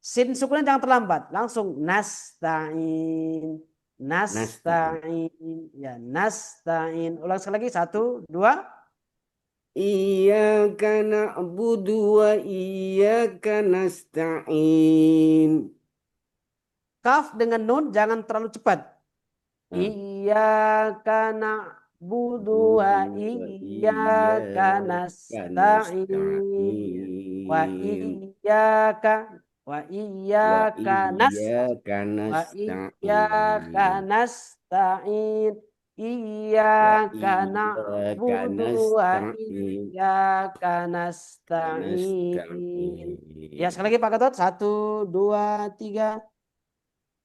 Sin sukunnya jangan terlambat. Langsung nasta'in. Ya, nasta'in. Ulang sekali lagi. 1, 2. Iyyaka na'budu wa iyyaka nasta'in. Kaf dengan nun jangan terlalu cepat. Iyyaka na'budu wa iyyaka nasta'in. Wa iyyaka nasta'in. Iyyaka na'budu wa iyyaka nasta'in. Ya, sekali lagi Pak Gatot. 1, 2, 3.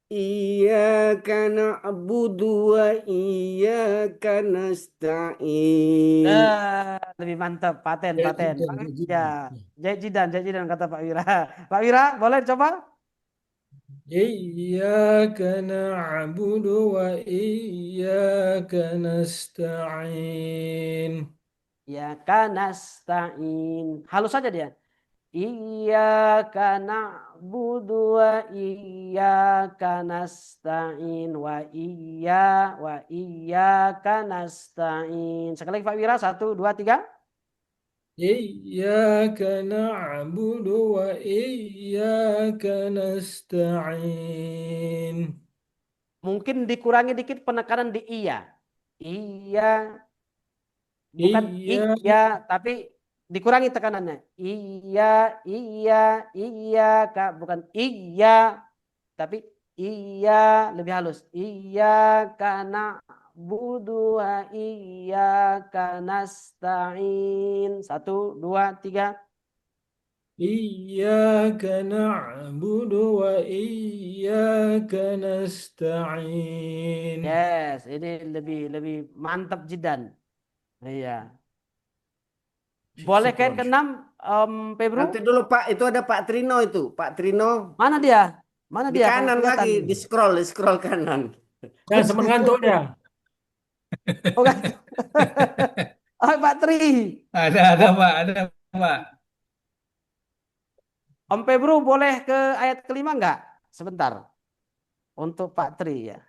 Iyyaka na'budu wa iyyaka nasta'in. Lebih mantap, paten. Jidan. Ya, Jajidan kata Pak Wira. Pak Wira, boleh coba? Iyyaka na'budu wa iyyaka nasta'in. Ya, kanasta'in. Halus saja dia. Iyyaka na'budu wa iyyaka nasta'in wa iyyaka nasta'in. Sekali lagi Pak Wira, 1, 2, 3. Iyyaka na'budu wa iyyaka nasta'in. Mungkin dikurangi dikit penekanan di iya. Iya, bukan iya, tapi dikurangi tekanannya. Iya, Kak, bukan iya, tapi iya lebih halus. Iya karena budu wa iya karena nasta'in. 1, 2, 3. إياك نعبد وإياك نستعين. Yes, ini lebih lebih mantap jidan. Iya. Boleh kan Syukron. keenam, Febru? Nanti dulu Pak, itu ada Pak Trino itu. Pak Trino Mana dia? Mana di dia? Kalau kanan kelihatan. lagi, di scroll kanan. Jangan sempat ngantuk dia. Oh, kan? Oh, Pak Tri. Ada Pak, ada Pak. Om Febru boleh ke ayat kelima enggak? Sebentar. Untuk Pak Tri ya.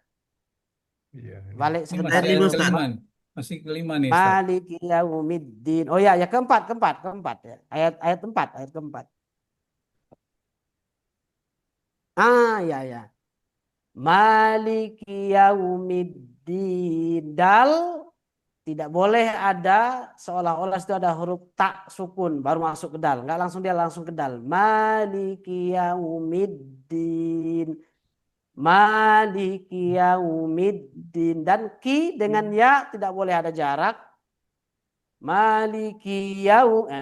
Iya, ini. Balik Ini sebentar. masih ayat Lima, Ustaz. kelima. Masih kelima nih, Ustaz. Maliki yaumiddin. Oh ya, ya keempat ya. Ayat keempat. Ah, ya ya. Maliki yaumiddin. Dal tidak boleh ada seolah-olah itu ada huruf tak sukun baru masuk ke dal. Enggak langsung dia langsung ke dal. Maliki yaumiddin. Maliki yaumiddin. Dan ki dengan ya tidak boleh ada jarak. Maliki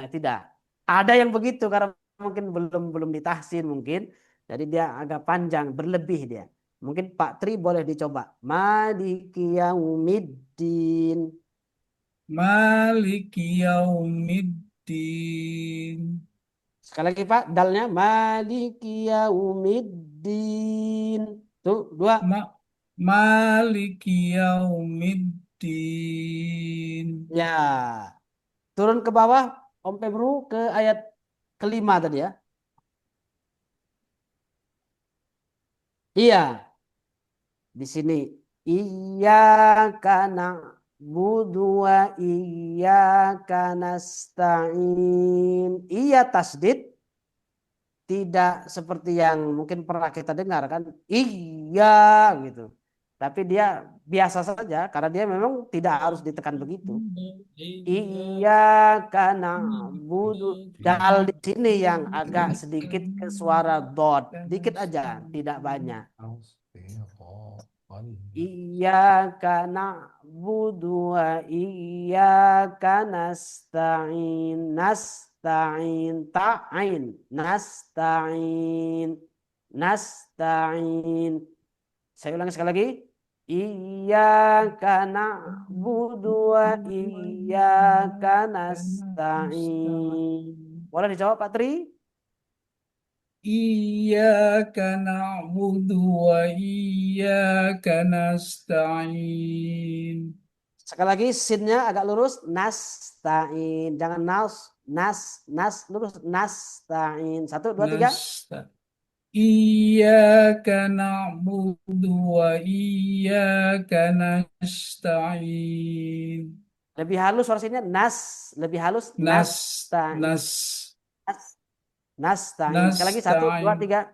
tidak. Ada yang begitu karena mungkin belum ditahsin mungkin. Jadi dia agak panjang, berlebih dia. Mungkin Pak Tri boleh dicoba. Maliki yaumiddin. Maliki yaumiddin. Sekali lagi Pak, dalnya Maliki yaumiddin. Tuh, dua. Maliki yaumiddin. Ya. Turun ke bawah, Om Febru ke ayat kelima tadi ya. Iya. Di sini iyyaka na'budu wa iyyaka nasta'in. Iya tasdid tidak seperti yang mungkin pernah kita dengar kan. Iya gitu. Tapi dia biasa saja karena dia memang tidak harus ditekan begitu. Iyyaka na'budu. Dal di sini yang agak sedikit ke suara dot, dikit aja, tidak banyak. Iyyaka na'budu wa iyyaka nasta'in. Nasta'in ta'in. Nasta'in. Saya ulangi sekali lagi. Iyyaka na'budu wa iyyaka nasta'in. Boleh dijawab Pak Tri? Iyyaka na'budu wa iyyaka nasta'in. Sekali lagi sinnya agak lurus. Nasta'in. Jangan lurus. Nasta'in. 1, 2, 3. Iyyaka na'budu wa iyyaka nasta'in. Lebih halus suara sinnya. Lebih halus. Nasta'in. Nasta'in. Sekali lagi 1, 2, 3.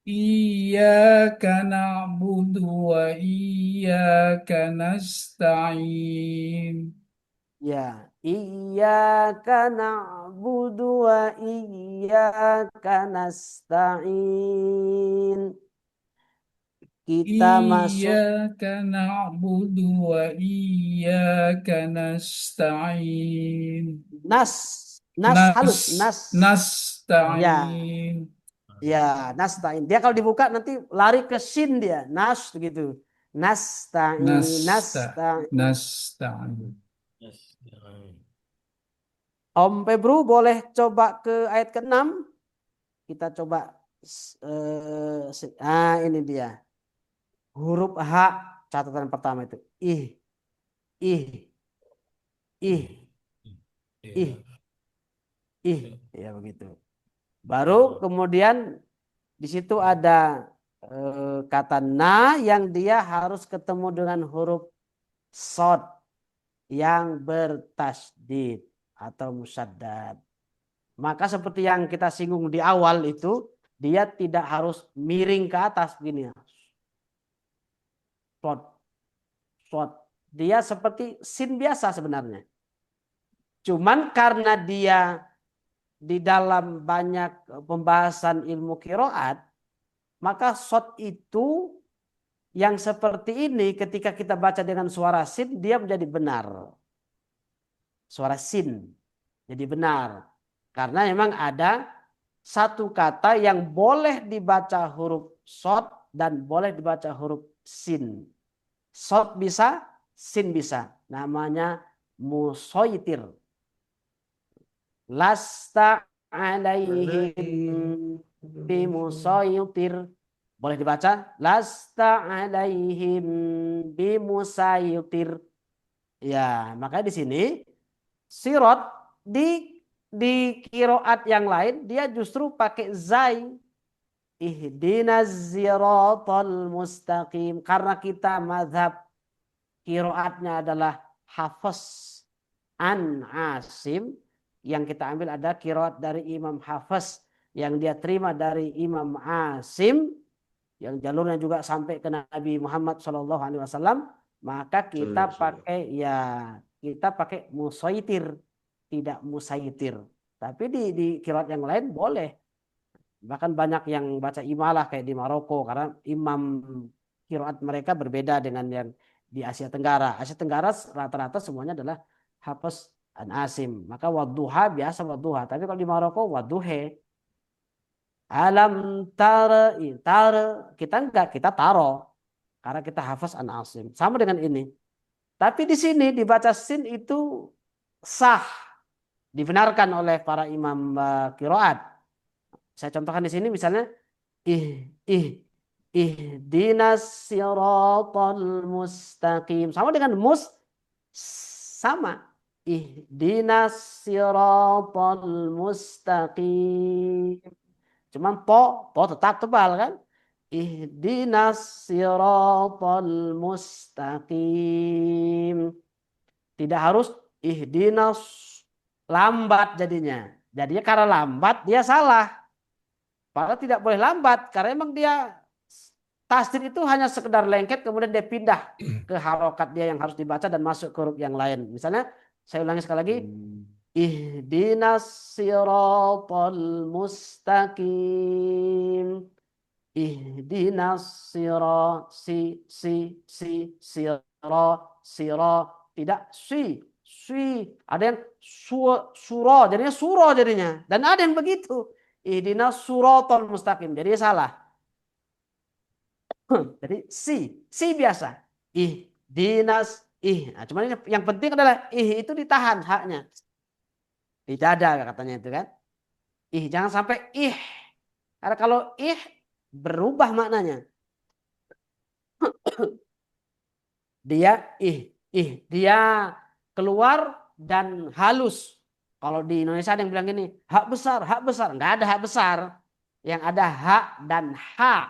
Iyyaka na'budu wa iyyaka nasta'in. Ya, iyyaka na'budu wa iyyaka nasta'in. Kita masuk. Iyyaka na'budu wa iyyaka nasta'in. Halus. Nasta'in. Ya, nasta'in. Dia kalau dibuka nanti lari ke sin dia. Gitu. Nasta'in. Nasta'in. Om Febru boleh coba ke ayat ke-6. Kita coba. Ini dia. Huruf H catatan pertama itu. Ih. Ya begitu. Baru kemudian di situ ada kata na yang dia harus ketemu dengan huruf sod yang bertasdid atau musaddad. Maka seperti yang kita singgung di awal itu, dia tidak harus miring ke atas begini. Sod. Dia seperti sin biasa sebenarnya. Cuman karena dia di dalam banyak pembahasan ilmu qiraat, maka sod itu yang seperti ini ketika kita baca dengan suara sin, dia menjadi benar. Suara sin jadi benar. Karena memang ada satu kata yang boleh dibaca huruf shod dan boleh dibaca huruf sin. Shod bisa, sin bisa. Namanya musoitir. Lasta alaihim bimusoitir. Boleh dibaca. Lasta alaihim bimusaitir. Ya, makanya di sini sirot di kiroat yang lain dia justru pakai zai. Ihdinas siratal mustaqim. Karena kita mazhab kiroatnya adalah Hafs an Asim. Yang kita ambil ada kiroat dari Imam Hafs yang dia terima dari Imam Asim. Yang jalurnya juga sampai ke Nabi Muhammad SAW. Maka kita pakai musaitir, tidak musaitir. Tapi di kiroat yang lain boleh. Bahkan banyak yang baca imalah kayak di Maroko karena imam kiroat mereka berbeda dengan yang di Asia Tenggara. Asia Tenggara rata-rata semuanya adalah Hafs an Asim. Maka wadduha biasa wadduha. Tapi kalau di Maroko wadduhe. Alam tara kita enggak, kita taro. Karena kita Hafs an Asim. Sama dengan ini. Tapi di sini dibaca sin itu sah. Dibenarkan oleh para imam kiroat. Saya contohkan di sini misalnya ihdinas siratal mustaqim. Sama dengan sama. Ihdinas siratal mustaqim. Cuman po tetap tebal kan? Ihdinas siratal mustaqim. Tidak harus ihdinas lambat jadinya. Jadinya karena lambat dia salah. Padahal tidak boleh lambat karena emang dia tasdid itu hanya sekedar lengket kemudian dia pindah ke harokat dia yang harus dibaca dan masuk ke huruf yang lain. Misalnya saya ulangi sekali lagi. Ihdinas siratal mustaqim. Ihdinas sira tidak ada yang suro jadinya dan ada yang begitu. Ihdinas siratal mustaqim. Jadi salah. Jadi si biasa. Ihdinas Nah, cuman yang penting adalah itu ditahan haknya. Di dada katanya itu kan. Jangan sampai Karena kalau berubah maknanya. Dia dia keluar dan halus. Kalau di Indonesia ada yang bilang gini, hak besar. Enggak ada hak besar. Yang ada hak dan hak.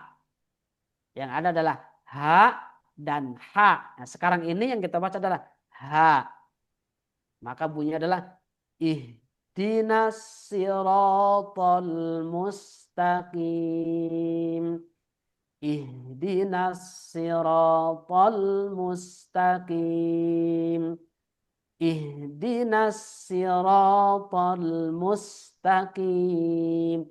Yang ada adalah hak dan hak. Nah, sekarang ini yang kita baca adalah hak. Maka bunyinya adalah ihdinas siratal mustaqim. Ihdinas siratal mustaqim. Ihdinas siratal mustaqim.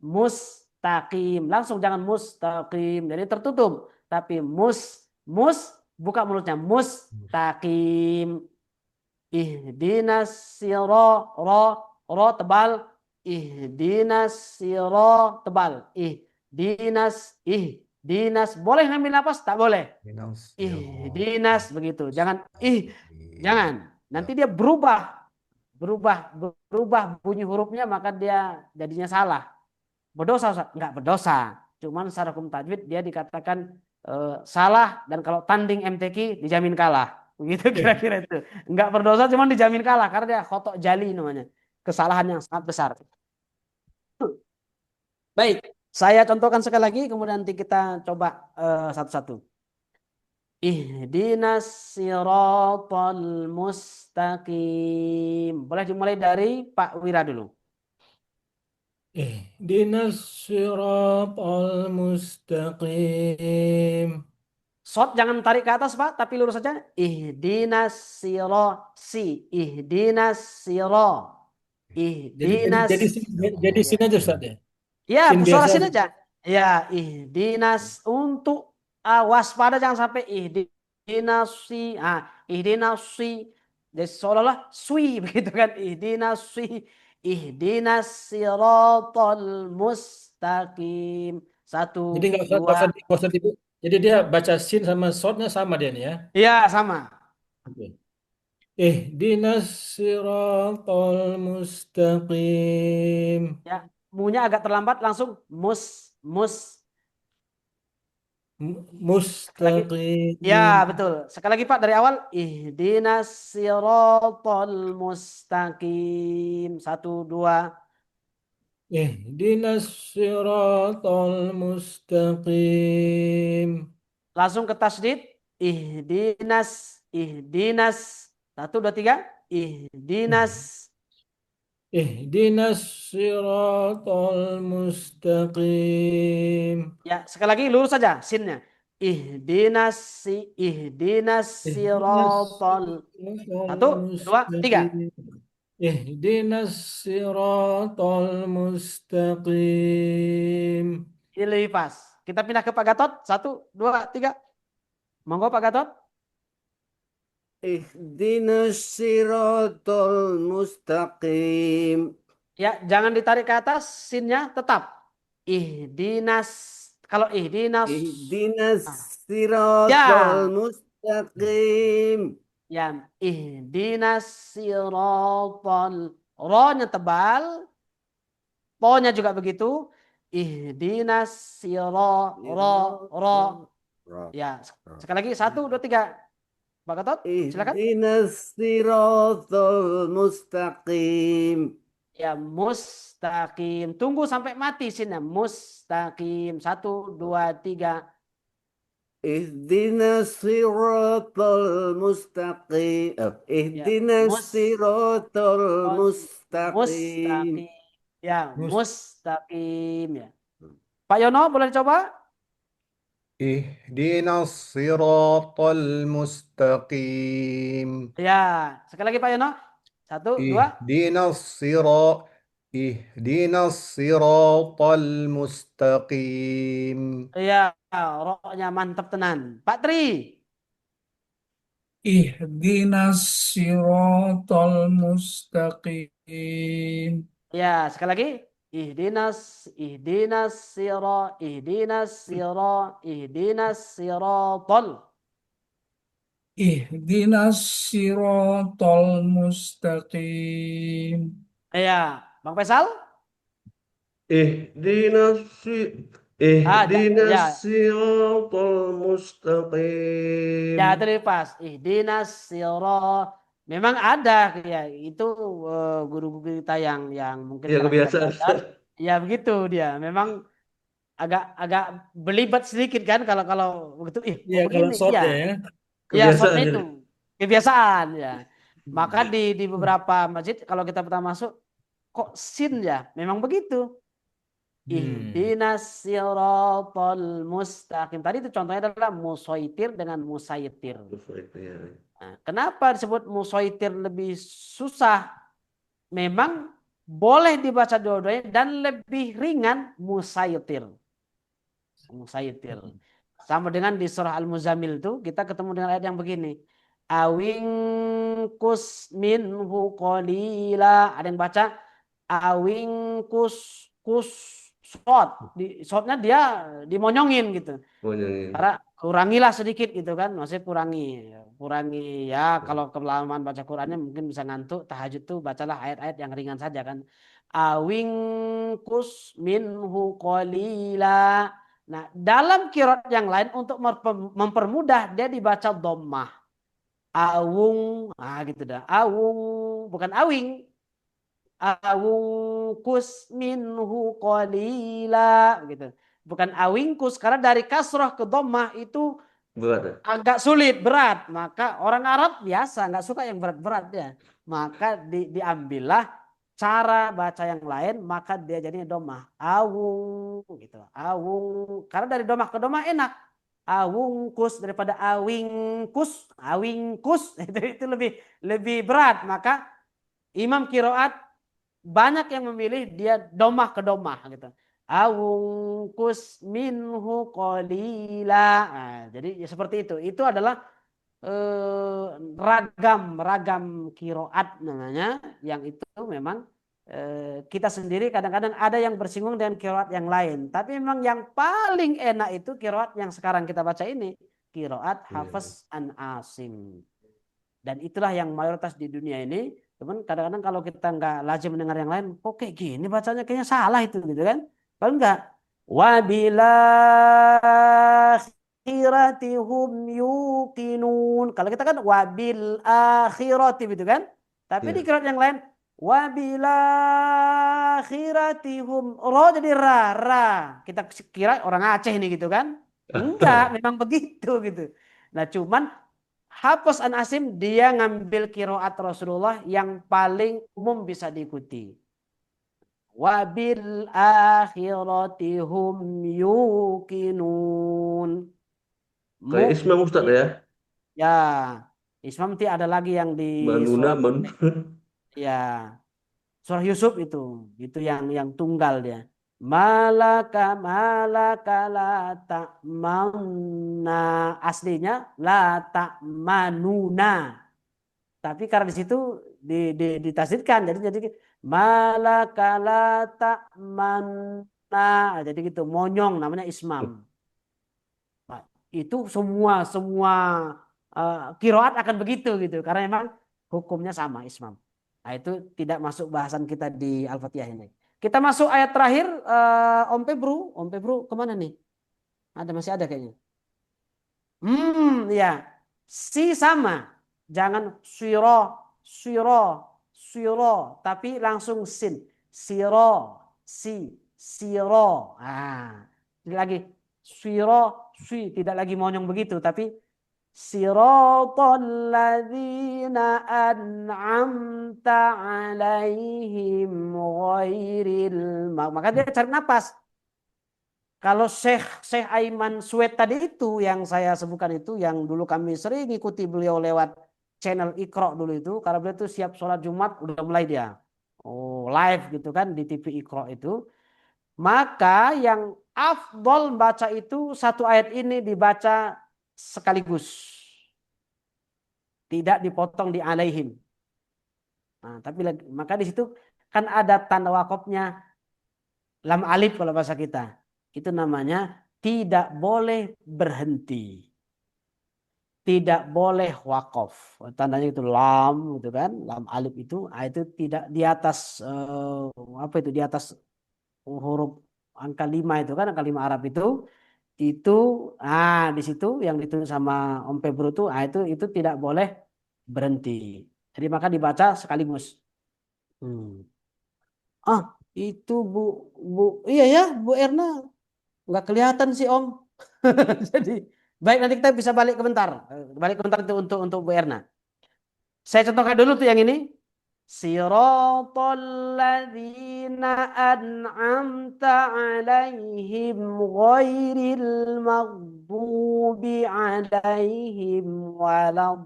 Mustaqim. Langsung jangan mustaqim. Jadi tertutup. Tapi buka mulutnya. Mustaqim. Ihdinas sira ro tebal. Ihdinas sira tebal. Ihdinas boleh ngambil napas? Tak boleh. Ihdinas begitu. Jangan jangan. Nanti dia berubah bunyi hurufnya maka dia jadinya salah. Berdosa Ustaz? Enggak berdosa. Cuman secara hukum tajwid dia dikatakan salah dan kalau tanding MTQ dijamin kalah. Begitu kira-kira itu. Enggak berdosa cuman dijamin kalah karena dia khotok jali namanya. Kesalahan yang sangat besar. Baik, saya contohkan sekali lagi kemudian nanti kita coba satu-satu. Ihdinas siratal mustaqim. Boleh dimulai dari Pak Wira dulu. Ihdinas siratal mustaqim. Shot jangan tarik ke atas Pak, tapi lurus saja. Ihdinas Jadi sini aja Ustaz ya. Ya, Sin suara biasa. sini aja. Ya, ihdinas untuk waspada jangan sampai ihdinasi, ihdinasi. Jadi seolah-olah swi begitu kan, ihdinasi, ihdinas siratal mustaqim. Satu, Jadi dua, nggak usah jadi dia baca sin sama sodnya sama dia nih ya. iya sama. Oke. Ihdinas siratal mustaqim. Ya, munya agak terlambat langsung lagi. Ya, Mustaqim. betul. Sekali lagi Pak dari awal. Ihdinas siratal mustaqim. Satu, dua. Ihdinas siratal mustaqim. Langsung ke tasdid. Ihdinas. Satu, dua, tiga. Ihdinas. Ihdinas siratal mustaqim. Ya, sekali lagi lurus saja sinnya. Ihdinas siratal. Satu, dua, tiga. Ihdinas siratal mustaqim. Ini lebih pas. Kita pindah ke Pak Gatot. Satu, dua, tiga. Monggo Pak Gatot. Ihdinas siratal mustaqim. Ya, jangan ditarik ke atas, sinnya tetap. Ihdinas. Kalau ihdinas. Ihdinas Ya, siratal mustaqim. ya. Ihdinas siratal. Ro-nya tebal. Po-nya juga begitu. Ihdinas ro. Ya, sekali lagi. Satu, dua, tiga. Pak Gatot, silakan. Ihdinas siratal mustaqim. Ya, mustaqim. Tunggu sampai mati sinnya. Mustaqim. Satu, dua, tiga. Ihdinas siratal mustaqim. Ihdinas siratal mustaqim. Mustaqim. Ya, mustaqim ya. Pak Yono boleh dicoba? Ihdinas siratal mustaqim. Ya, sekali lagi Pak Yono. Satu, dua. Ihdinas siratal mustaqim. Ya, rohnya mantap tenan. Pak Tri. Ihdinas siratal mustaqim. Ya, sekali lagi. Ihdinas siratal. Ihdinas siratal mustaqim. Ya, Bang Faisal. Ihdinas siratal mustaqim. Ya, itu pas. Ihdinas siratal. Memang ada ya, itu guru-guru kita yang mungkin Ya pernah kita kebiasaan. belajar. Ya begitu dia. Memang agak belibet sedikit kan kalau begitu Iya, kalau begini short ya. ya. Ya, Kebiasaan shortnya jadi. itu. Kebiasaan ya. Maka di beberapa masjid kalau kita pertama masuk kok sin ya? Memang begitu. Ihdinas siratal mustaqim. Tadi itu contohnya adalah musaitir dengan musaitir. Nah, kenapa disebut musaitir lebih susah? Memang boleh dibaca dua-duanya dan lebih ringan musaitir. Musaitir. Sama dengan di surah Al-Muzammil itu kita ketemu dengan ayat yang begini. Awingkus minhu qalila. Ada yang baca awingkus shot. Shotnya dia dimonyongin gitu. Karena kurangilah sedikit gitu kan. Maksudnya kurangi ya, kalau kelamaan baca Qurannya mungkin bisa ngantuk. Tahajud tuh bacalah ayat-ayat yang ringan saja kan. Awingkus minhu qalila. Nah, dalam qiraat yang lain untuk mempermudah dia dibaca dhammah. Awung, gitu dah. Awung, bukan awing. Awungkus minhu qalila gitu. Bukan awingkus karena dari kasrah ke dhammah itu Berat. agak sulit, berat. Maka orang Arab biasa nggak suka yang berat-berat ya. Maka diambillah cara baca yang lain, maka dia jadinya dhammah. Awung gitu. Awung. Karena dari dhammah ke dhammah enak. Awungkus daripada awingkus itu lebih berat. Maka imam qiraat banyak yang memilih dia dhammah ke dhammah gitu. Awungkus minhu qalila. Nah, jadi ya seperti itu. Itu adalah ragam kiroat namanya, yang itu memang kita sendiri kadang-kadang ada yang bersinggung dengan kiroat yang lain. Tapi memang yang paling enak itu kiroat yang sekarang kita baca ini, kiroat Hafs an Asim. Dan itulah yang mayoritas di dunia ini. Cuman kadang-kadang kalau kita nggak lazim mendengar yang lain, kok kayak gini bacanya, kayaknya salah itu gitu kan? Kalau enggak, wabila akhiratihum yuqinun. Kalau kita kan wabil akhirati gitu kan? Tapi di qiraat yang lain wabil akhiratihum, ro jadi ra. Kita kira orang Aceh nih gitu kan? Enggak, memang begitu gitu. Nah, cuman Hafs an Asim dia ngambil qiraat Rasulullah yang paling umum bisa diikuti. Wabil akhirati hum yuqinun. Kayak Ismail Ustadz ya. Ya, Ismail nanti ada lagi yang di Manuna. ya, surah Yusuf itu yang tunggal dia. Malaka la ta'manna, aslinya la ta'manuna. Tapi karena di situ ditafsirkan jadi malaka la ta'manna. Jadi gitu, monyong namanya ismam. Nah, itu semua qiraat akan begitu gitu karena memang hukumnya sama ismam. Nah, itu tidak masuk bahasan kita di Al-Fatihah ini. Kita masuk ayat terakhir, Om Pebru kemana nih? Masih ada kayaknya. Ya, si sama. Jangan siro, tapi langsung sin. Siro, siro. Tidak lagi siro, tidak lagi monyong begitu, tapi siratal ladzina an'amta alaihim ghairil. Maka dia cari napas. Kalau Syekh Aiman Sued tadi itu yang saya sebutkan itu, yang dulu kami sering ikuti beliau lewat channel Iqra dulu itu, karena beliau itu siap sholat Jumat udah mulai dia live gitu kan di TV Iqra itu. Maka yang afdol baca itu satu ayat ini dibaca sekaligus, tidak dipotong di alaihim. Nah, tapi maka di situ kan ada tanda wakofnya lam alif kalau bahasa kita. Itu namanya tidak boleh berhenti. Tidak boleh wakof. Tandanya itu lam gitu kan. Lam alif itu tidak di atas di atas huruf angka 5 itu kan, angka 5 Arab itu di situ yang ditulis sama Om Pebro itu tidak boleh berhenti. Jadi maka dibaca sekaligus. Itu Bu iya ya Bu Erna. Nggak kelihatan sih Om. Jadi baik, nanti kita bisa balik bentar itu untuk Bu Erna. Saya contohkan dulu tuh yang ini. Siratal ladzina an'amta alaihim ghairil maghdubi alaihim waladdallin.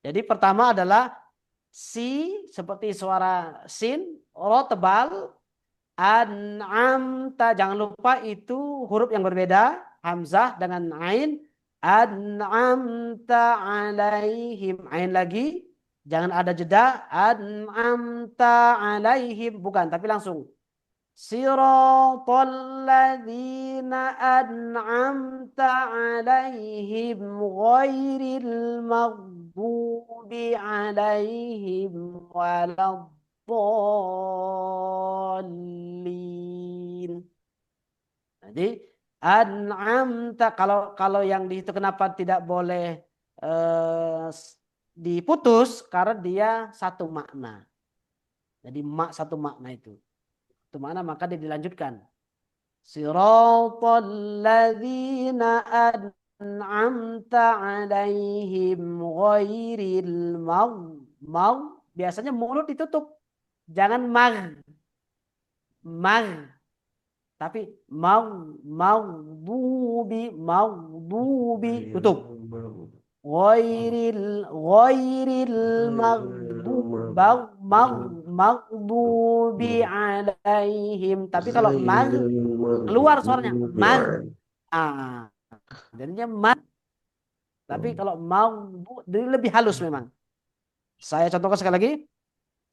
Jadi pertama adalah seperti suara sin, ro tebal, an'amta, jangan lupa itu huruf yang berbeda, hamzah dengan ain, an'amta alaihim, ain lagi, jangan ada jeda, an'amta alaihim, bukan, tapi langsung. Siratal ladzina an'amta alaihim ghairil maghdubi alaihim waladdallin. Jadi an'amta, kalau yang di itu kenapa tidak boleh diputus, karena dia satu makna. Jadi satu makna itu. Mana maka dia dilanjutkan. Siratal ladzina an'amta alaihim ghairil biasanya mulut ditutup. Jangan mag. Tapi maghdubi tutup. Ghairil maghdubi alaihim. Tapi kalau Keluar suaranya. المغضوب Man. عليهم. Ah. Jadinya man. Tapi kalau mau jadi lebih halus memang. Saya contohkan sekali lagi.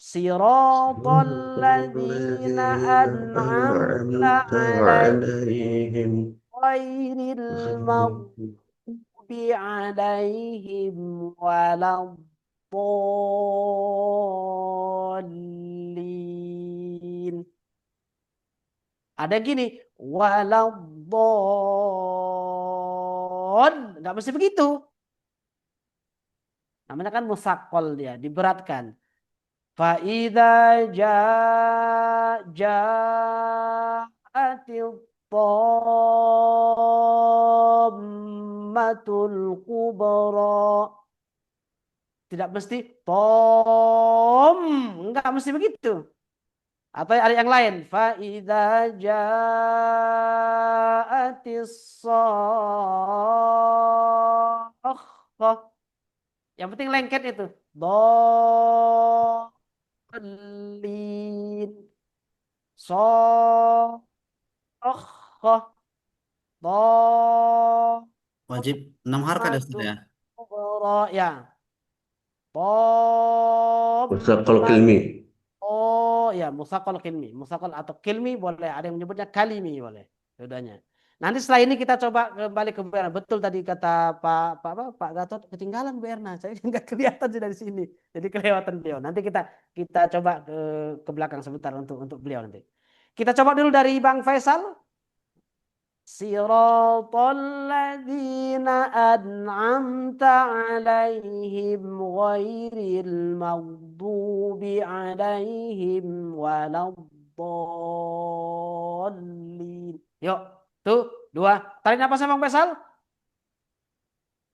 Siratal ladzina an'amta أنعمت عليهم ghairil maghdubi alaihim waladdallin. Ada gini, waladdall. Nggak mesti begitu. Namanya kan musaqqal dia, diberatkan. Fa'idha ja'atil tammatul kubra. Tidak mesti tom, enggak mesti begitu. Atau ada yang lain. Fa'idha ja'atis sakhah. Yang penting lengket itu. Dolin. Sokhah. Wajib 6 harkat ya Ustaz ya. Ya. Musaqal kilmi. Oh ya, musaqal kilmi. Musaqal atau kilmi boleh. Ada yang menyebutnya kalimi boleh. Keduanya. Nanti setelah ini kita coba kembali ke Bu Erna. Betul tadi kata Pak Gatot ketinggalan Bu Erna. Saya nggak kelihatan sih dari sini. Jadi kelewatan beliau. Nanti kita coba ke belakang sebentar untuk beliau nanti. Kita coba dulu dari Bang Faisal. Siratal ladzina an'amta 'alaihim ghairil maghdubi 'alaihim waladdallin. Yuk, tuh, dua. Tarik nafasnya Bang Faisal.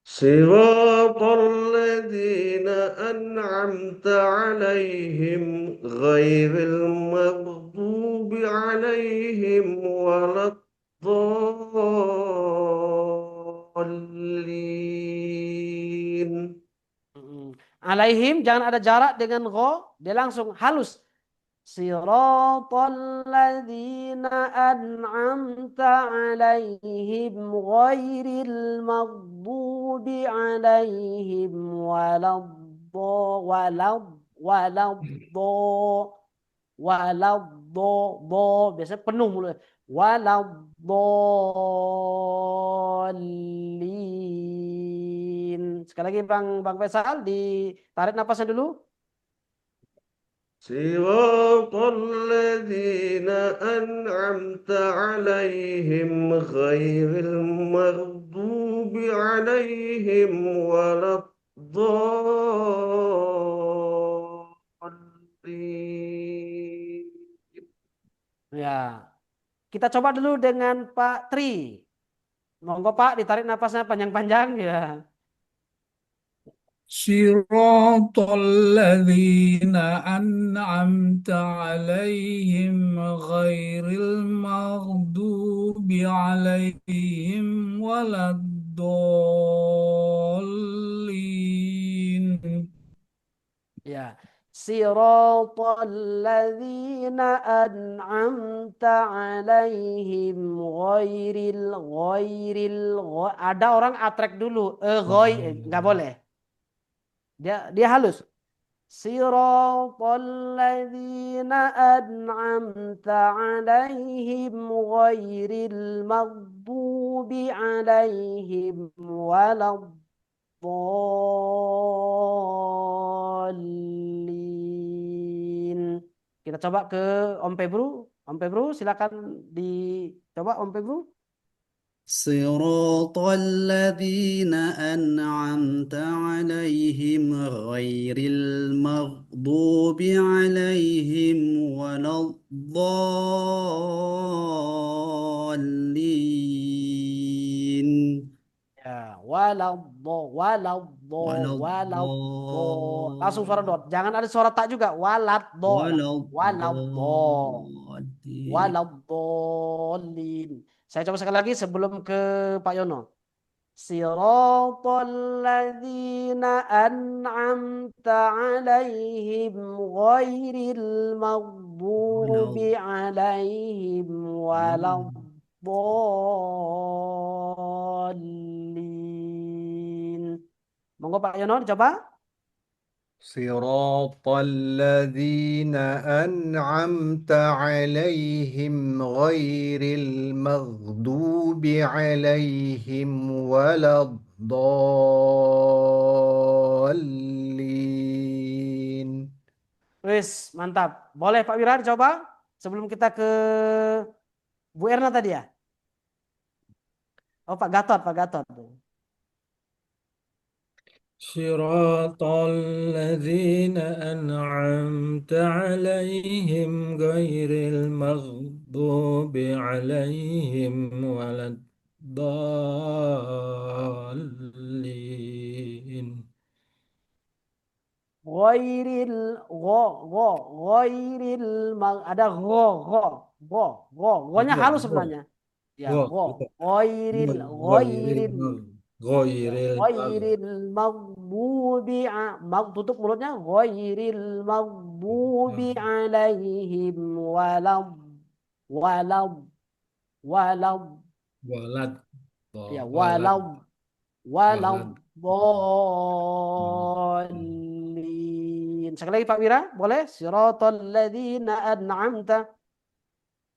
صراط الذين أنعمت عليهم غير المغضوب عليهم ولا الضالين. Alaihim jangan ada jarak dengan gha, dia langsung halus. Siratal ladzina an'amta alaihim ghairil maghdubi alaihim waladdo biasanya penuh mulut. Waladdallin. Sekali lagi Bang Faisal, ditarik napasnya dulu. صراط الذين أنعمت عليهم غير المغضوب عليهم ولا الضالين. Ya. Kita coba dulu dengan Pak Tri. Monggo Pak, ditarik napasnya panjang-panjang ya. صراط الذين أنعمت عليهم غير المغضوب عليهم ولا الضالين. Ya. Siratal ladzina an'amta alaihim ada orang atrek dulu. Enggak boleh. Dia halus. Siratal ladzina an'amta alaihim ghairil maghdubi alaihim waladdallin. Kita coba ke Om Febru. Om Febru silakan dicoba Om Febru. صراط الذين أنعمت عليهم غير المغضوب عليهم ولا الضالين. Ya, waladdo. Langsung suara dot. Jangan ada suara tak juga. Waladdo. Waladdallin. Saya coba sekali lagi sebelum ke Pak Yono. Siratal ladzina an'amta 'alaihim ghairil maghdubi 'alaihim waladdallin. dhalin. Monggo Pak Yono coba. صراط الذين أنعمت عليهم غير المغضوب عليهم ولا الضالين. Wis, mantap. Boleh Pak Wirar coba sebelum kita ke Bu Erna tadi ya? Oh Pak Gatot, Pak Gatot. صراط الذين أنعمت عليهم غير المغضوب عليهم ولا الضالين. Ghairil ada gonya halus sebenarnya. Ya, ghairil maghdubi tutup mulutnya ghairil maghdubi alaihim walad walad ya walad dhalin. Sekali lagi Pak Wira, boleh? Siratal ladzina an'amta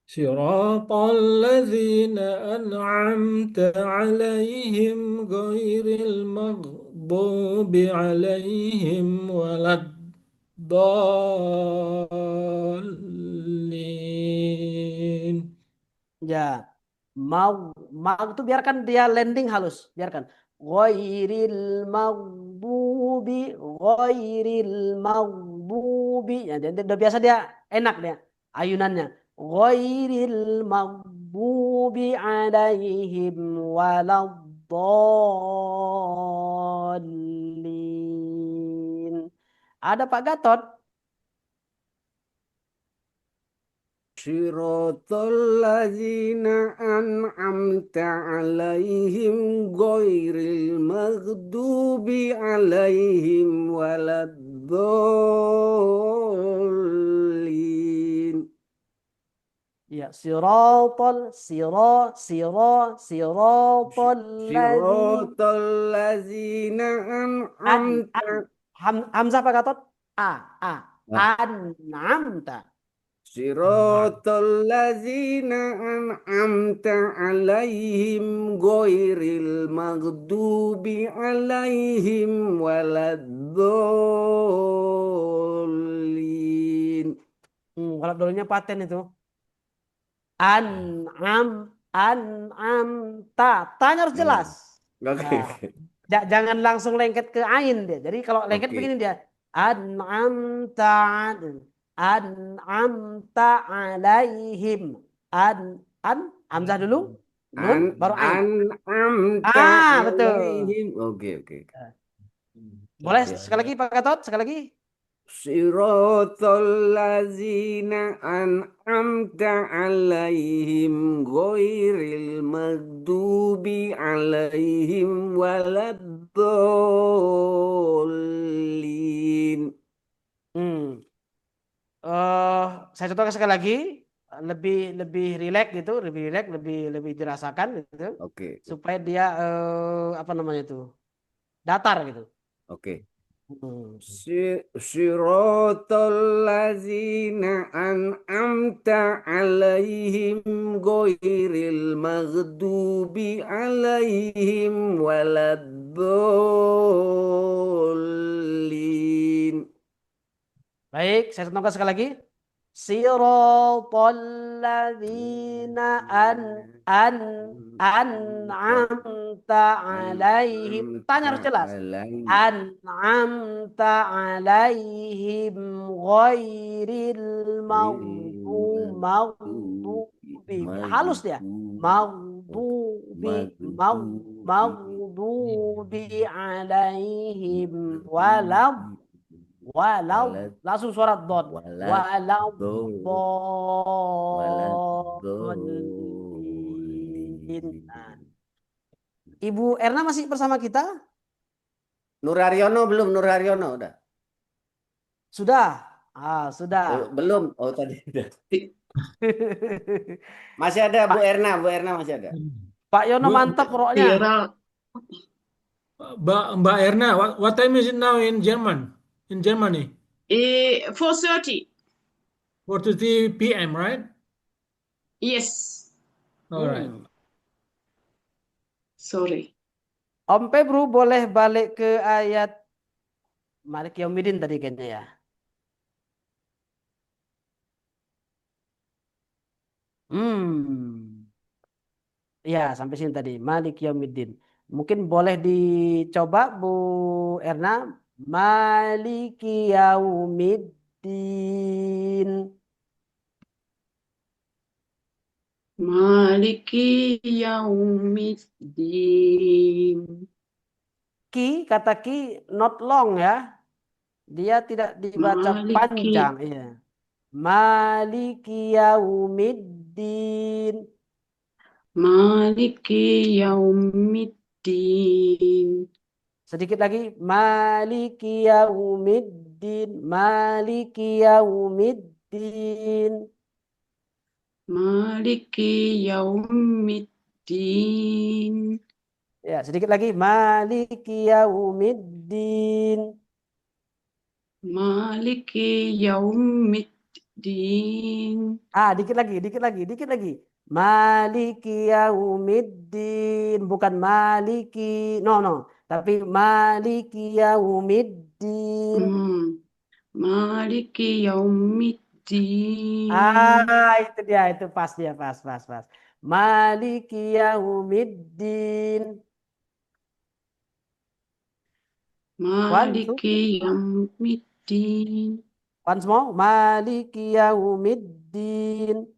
صراط الذين أنعمت عليهم غير المغضوب عليهم ولا الضالين. ya. Mau itu biarkan dia landing halus, biarkan. Ghairil maghdubi. Ya, udah biasa dia enak dia ayunannya. Ghairil maghdubi alaihim waladdallin. Ada Pak Gatot? صراط الذين أنعمت عليهم غير المغضوب عليهم ولا الضالين. Ya, siratal الذين أنعمت Hamzah Pak Gatot. An'amta. صراط الذين أنعمت عليهم غير المغضوب عليهم ولا الضالين. Kalau dulunya paten itu. An'amta. Tanya harus jelas. Oke. Ya, jangan langsung lengket ke ain dia. Jadi kalau lengket begini dia. An'amta alaihim. Hamzah dulu. Nun baru ain. An'amta Betul. alaihim. Oke. Boleh sekali lagi Pak Gatot, sekali lagi. Siratal ladzina an'amta alaihim ghairil maghdubi alaihim waladdallin. Saya contohkan sekali lagi, lebih rileks gitu, lebih dirasakan gitu. Oke. Supaya dia apa namanya itu? Datar gitu. Oke. Siratal ladzina an'amta alaihim ghairil maghdubi alaihim waladdallin. Baik, saya contohkan sekali lagi. Siratal ladzina an'amta alaihim. Tanya harus jelas. An'amta alaihim ghairil maghdubi. Halus dia. Maghdubi alaihim walau langsung suara dot walau Ibu Erna masih bersama kita? Nur Haryono belum? Nur Haryono udah? Sudah. Sudah. Belum. Oh tadi udah. Masih ada Bu Pak, Erna masih ada. Pak Yono Bu, mantap roknya. Tira, Mbak Erna, what time is it now in German? In Germany? 4:30. 4:30 p.m., right? Yes. All right. Sorry. Om Pebru boleh balik ke ayat Malik Yaumidin tadi kayaknya ya. Ya, sampai sini tadi. Malik Yaumiddin. Mungkin boleh dicoba Bu Erna. Maliki Yaumiddin. Maliki yaumiddin. Ki, kata ki not long ya. Dia tidak dibaca Maliki, panjang. Iya. Maliki Yaumiddin. Maliki yaumiddin. Sedikit lagi. Maliki Yaumiddin. Maliki Yaumiddin. Maliki yaumiddin. Ya, sedikit lagi. Maliki Yaumiddin. Maliki yaumiddin. Dikit lagi, dikit lagi, dikit lagi. Maliki Yaumiddin. Bukan Maliki. No, no. Tapi Maliki Yaumiddin. Maliki yaumiddin. Itu dia. Itu pas dia. Pas, pas, pas. Maliki Yaumiddin. Maliki yaumiddin. Once more. Maliki Yaumiddin.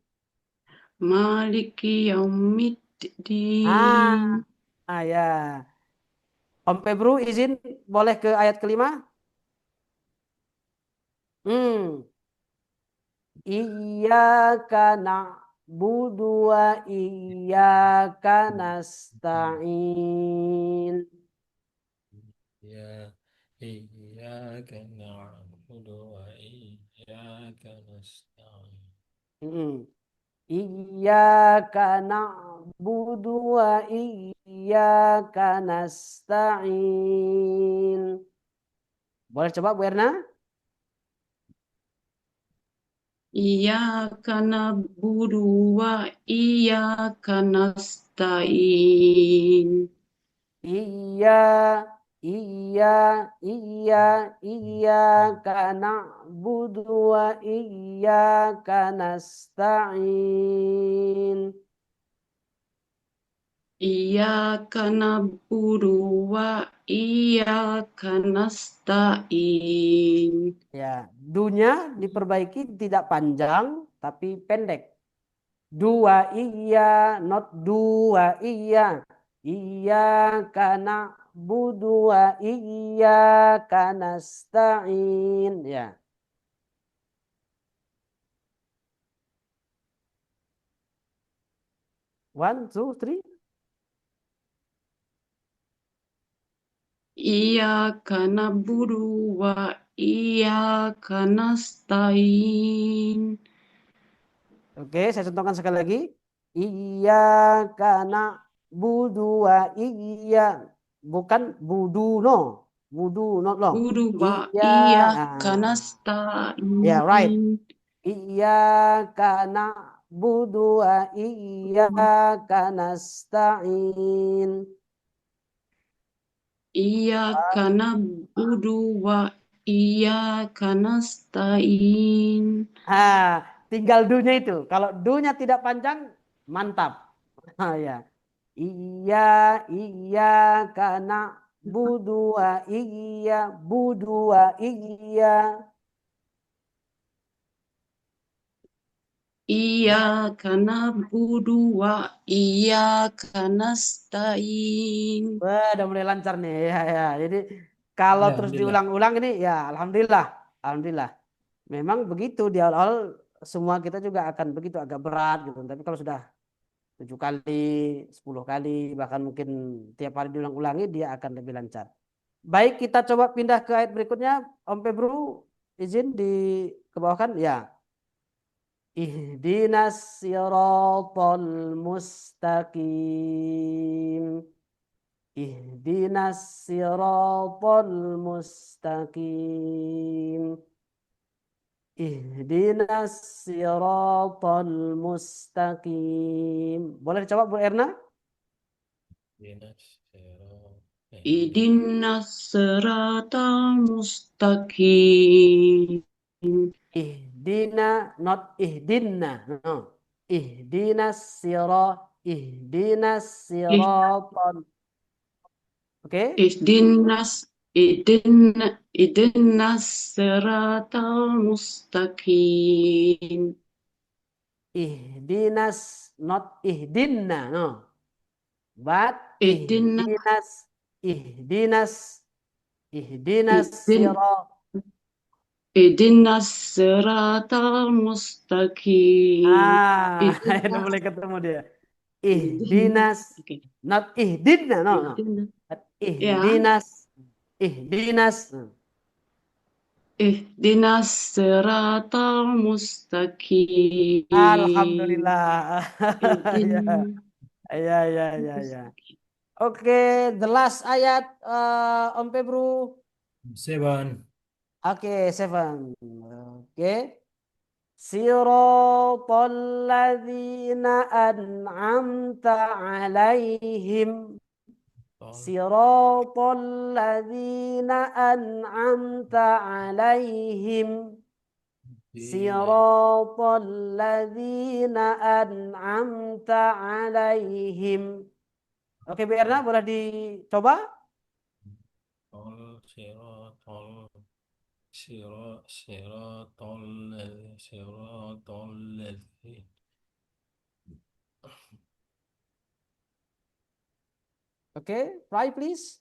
Maliki yaumiddin. Ya. Om Pebru izin boleh ke ayat kelima? Iyyaka na'budu wa iyyaka nasta'in. Ya, iyyaka na'budu wa iyyaka nasta'in. Iyyaka na'budu wa iyyaka nasta'in. Boleh coba Bu Erna? Iyyaka na'budu wa iyyaka nasta'in. Iyyaka na'budu wa iyyaka nasta'in. Iyyaka na'budu wa iyyaka nasta'in. Ya, dunya diperbaiki tidak panjang tapi pendek. Dua iya, not dua iya. Iyyaka na'budu wa iyyaka nasta'in. Ya. One, two, three. Iyyaka na'budu wa iyyaka nasta'in. Oke, saya contohkan sekali lagi. Iyyaka na'budu wa iyya. Bukan budu no. Budu not long. Budu wa Iya. iyyaka nasta'in. Ya, right. Iyyaka na'budu wa iyyaka nasta'in. Iyyaka na'budu wa iyyaka nasta'in. Tinggal dunya itu. Kalau dunya tidak panjang, mantap. Ya. Iyyaka na'budu wa budu wa iyya. Iyyaka na'budu wa iyyaka nasta'in. Udah mulai lancar nih ya, ya. Jadi kalau Ya, terus alhamdulillah. diulang-ulang ini ya alhamdulillah. Alhamdulillah. Memang begitu di awal-awal semua kita juga akan begitu agak berat gitu. Tapi kalau sudah 7 kali, 10 kali, bahkan mungkin tiap hari diulang-ulangi dia akan lebih lancar. Baik, kita coba pindah ke ayat berikutnya. Om Pebru izin di kebawahkan ya. Ihdinas siratal mustaqim. Ihdinas siratal mustaqim. Ihdinas siratal mustaqim. Boleh dicoba Bu Erna? Ihdinas siratal mustaqim. Ihdina, not ihdinna. No. Ihdinas siratal. Oke? Ihdinas siratal mustaqim. Ihdinas, not ihdinna. No. But Ihdinas ihdinas Ihdin- sirat. Ihdinas siratal mustaqim. Ah, itu Ihdinas boleh ketemu dia. Ihdinas Ihdinas, Oke. not ihdinna. No, no. Ihdinas But Ya. ihdinas. Ihdinas siratal mustaqim. Alhamdulillah. Ihdin Ya. Oke, the last ayat Om Febru. 7. Oke, 7. Oke. Siratal ladzina an'amta alaihim. Siratal ladzina an'amta alaihim. Siratal ladzina an'amta alaihim. Oke, Bu Erna boleh dicoba? Oke, try please.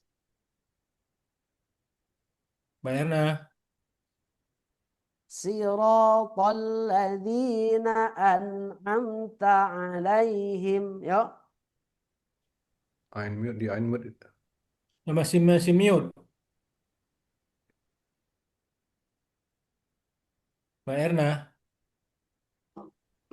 Mbak Erna. Siratal ladzina an'amta alaihim. Yuk. Unmute. Masih mute. Mbak Erna.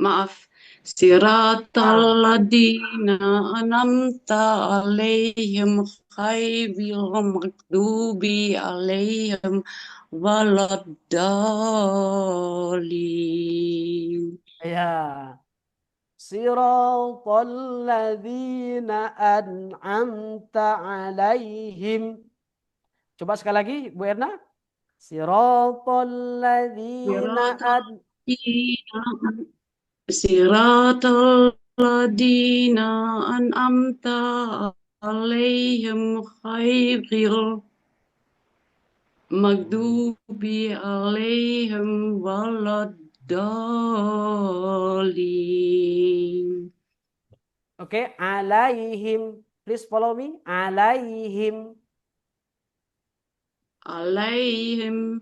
Maaf. Siratal ladina anamta alaihim khairil maghdubi alaihim waladdallin. Ya. Siratal ladzina an'amta alaihim. Coba sekali lagi Bu Erna. Siratal ladzina Siratal ladina an'amta alaihim khairil maghdubi alaihim waladdallin. Oke, alaihim. Please follow me. Alaihim. Alaihim.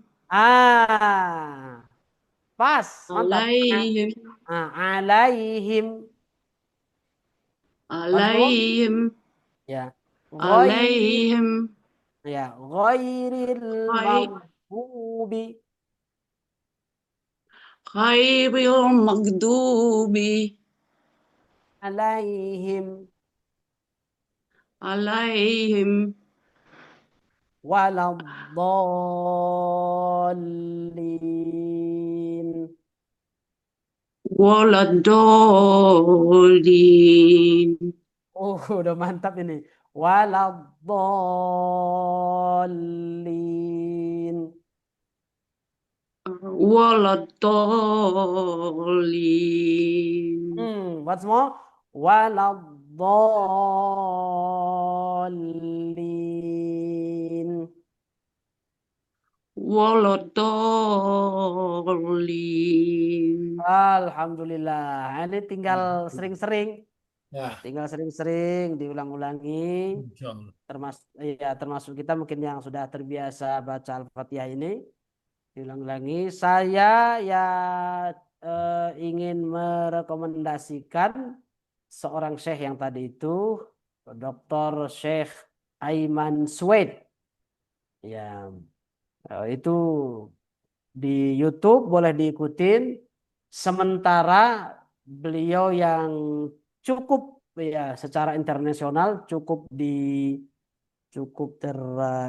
Pas. Mantap. Alaihim. Alaihim. Alaihim. Ya. Alaihim. Ya. Ghairil maghdubi. Khairil maghdubi. Alaihim. Alaihim. Waladdallin. Waladdallin. Oh, udah mantap ini. Waladdallin. Waladdallin. What's more? Waladdallin. Waladdallin. Alhamdulillah. Ini tinggal sering-sering. Ya. Tinggal sering-sering diulang-ulangi. Insyaallah. Termasuk kita mungkin yang sudah terbiasa baca Al-Fatihah ini. Diulang-ulangi. Saya ingin merekomendasikan seorang syekh yang tadi itu, Dr. Syekh Aiman Suwaid. Ya, itu di YouTube boleh diikutin. Sementara beliau yang cukup ya secara internasional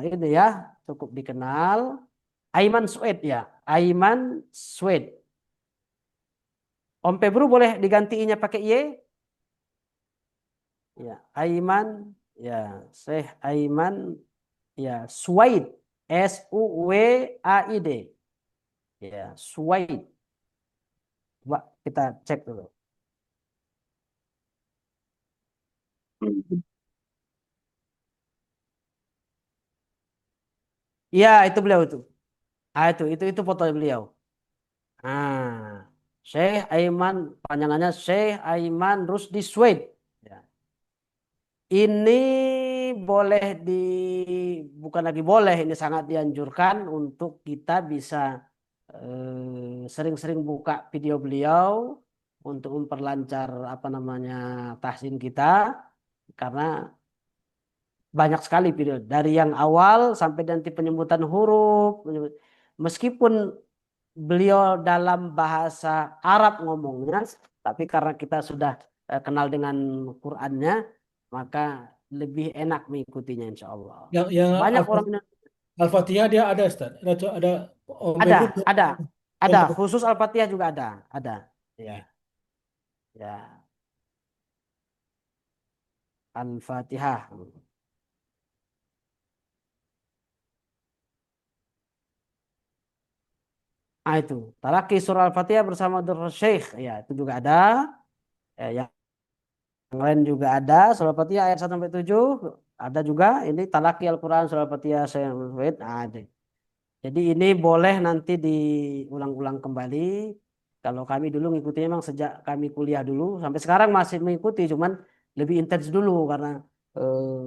ini ya, cukup dikenal, Aiman Sued ya, Aiman Sued. Om Pebru boleh digantiinya pakai Y? Ya, Aiman ya, Syekh Aiman ya, Suwaid, Suwaid. Ya, Suwaid. Coba kita cek dulu. Iya, itu beliau itu. Ah, itu foto beliau. Ah, Syekh Aiman, panjangannya Syekh Aiman Rusdi Suwaid. Ya. Ini boleh bukan lagi boleh, ini sangat dianjurkan untuk kita bisa sering-sering buka video beliau untuk memperlancar apa namanya tahsin kita, karena banyak sekali video dari yang awal sampai nanti penyebutan huruf, meskipun beliau dalam bahasa Arab ngomongnya, tapi karena kita sudah kenal dengan Qurannya, maka lebih enak mengikutinya insya Allah. Yang Banyak orang Al-Fatihah dia ada Ustaz. Ada Om ada, Pebru ada khusus Al-Fatihah juga ada. Ya, ya. Al-Fatihah. Ah itu, Talaki surah Al-Fatihah bersama Durrul Syekh. Ya, itu juga ada. Yang lain juga ada. Surah Al-Fatihah ayat 1 sampai 7 ada juga. Ini Talaki Al-Quran surah Al-Fatihah ada. Jadi ini boleh nanti diulang-ulang kembali. Kalau kami dulu ngikuti memang sejak kami kuliah dulu sampai sekarang masih mengikuti, cuman lebih intens dulu karena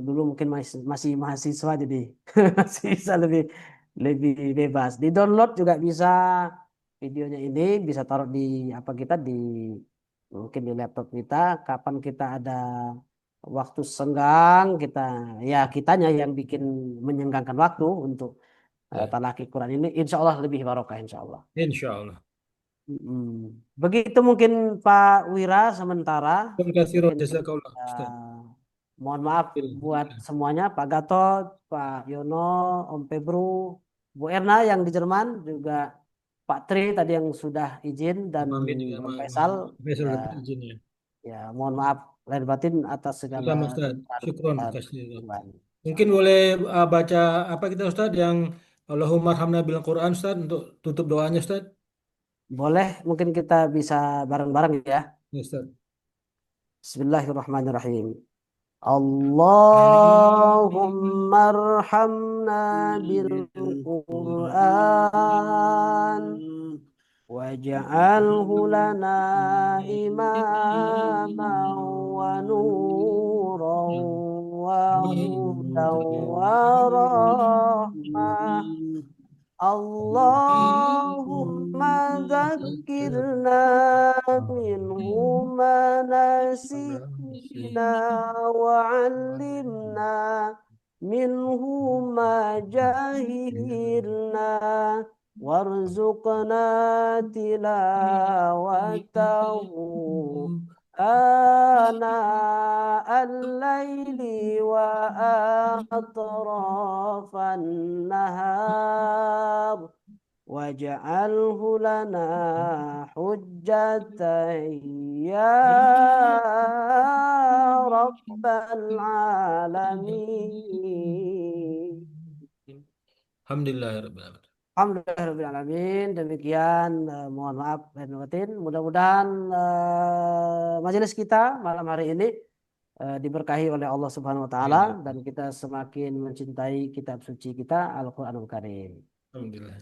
dulu mungkin masih mahasiswa, jadi masih bisa lebih lebih bebas. Di download juga bisa videonya, ini bisa taruh di apa kita di mungkin di laptop kita. Kapan kita ada waktu senggang, kitanya yang bikin menyenggangkan waktu untuk talaki Quran ini, insya Allah lebih barokah insya Allah. Insya Allah. Begitu mungkin Pak Wira sementara. Terima kasih Mungkin, jazakallah Ustaz. mohon maaf buat semuanya, Pak Gatot, Pak Yono, Om Pebru, Bu Erna yang di Jerman, juga Pak Tri tadi yang sudah izin, dan Bang Faisal. Izin ya. Ya, mohon maaf lahir batin atas segala Sama Ustaz. Syukron kasih. Mungkin Insya boleh baca apa kita Ustaz yang Allahumma arhamna bil Quran Ustaz untuk tutup doanya Ustaz. Boleh, mungkin kita bisa bareng-bareng ya. Ya, Ustaz. Bismillahirrahmanirrahim. Allahumma arhamna bil Quran waj'alhu lana imaman wa nuran wa hudan wa rahmah. Allahumma dzakirna minhu ma nasina wa 'allimna minhu ma jahilna warzuqna tilawatahu ana al-laili wa atrafan nahar waj'alhu lana hujjatan ya rabbal alamin. Alhamdulillahirrahmanirrahim. Demikian, mohon maaf lahir batin. Mudah-mudahan majelis kita malam hari ini diberkahi oleh Allah Subhanahu wa taala, dan kita semakin mencintai kitab suci kita Al-Qur'anul Karim.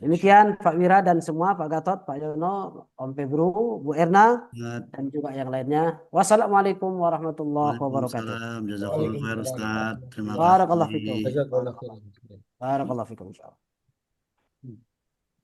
Demikian Pak Wira dan semua, Pak Gatot, Pak Yono, Om Pebru, Bu Erna, dan juga yang lainnya. Wassalamualaikum warahmatullahi wabarakatuh. Jazakallahu khair Ustaz. Terima kasih. Barakallahu fikum. Barakallahu fikum insyaallah.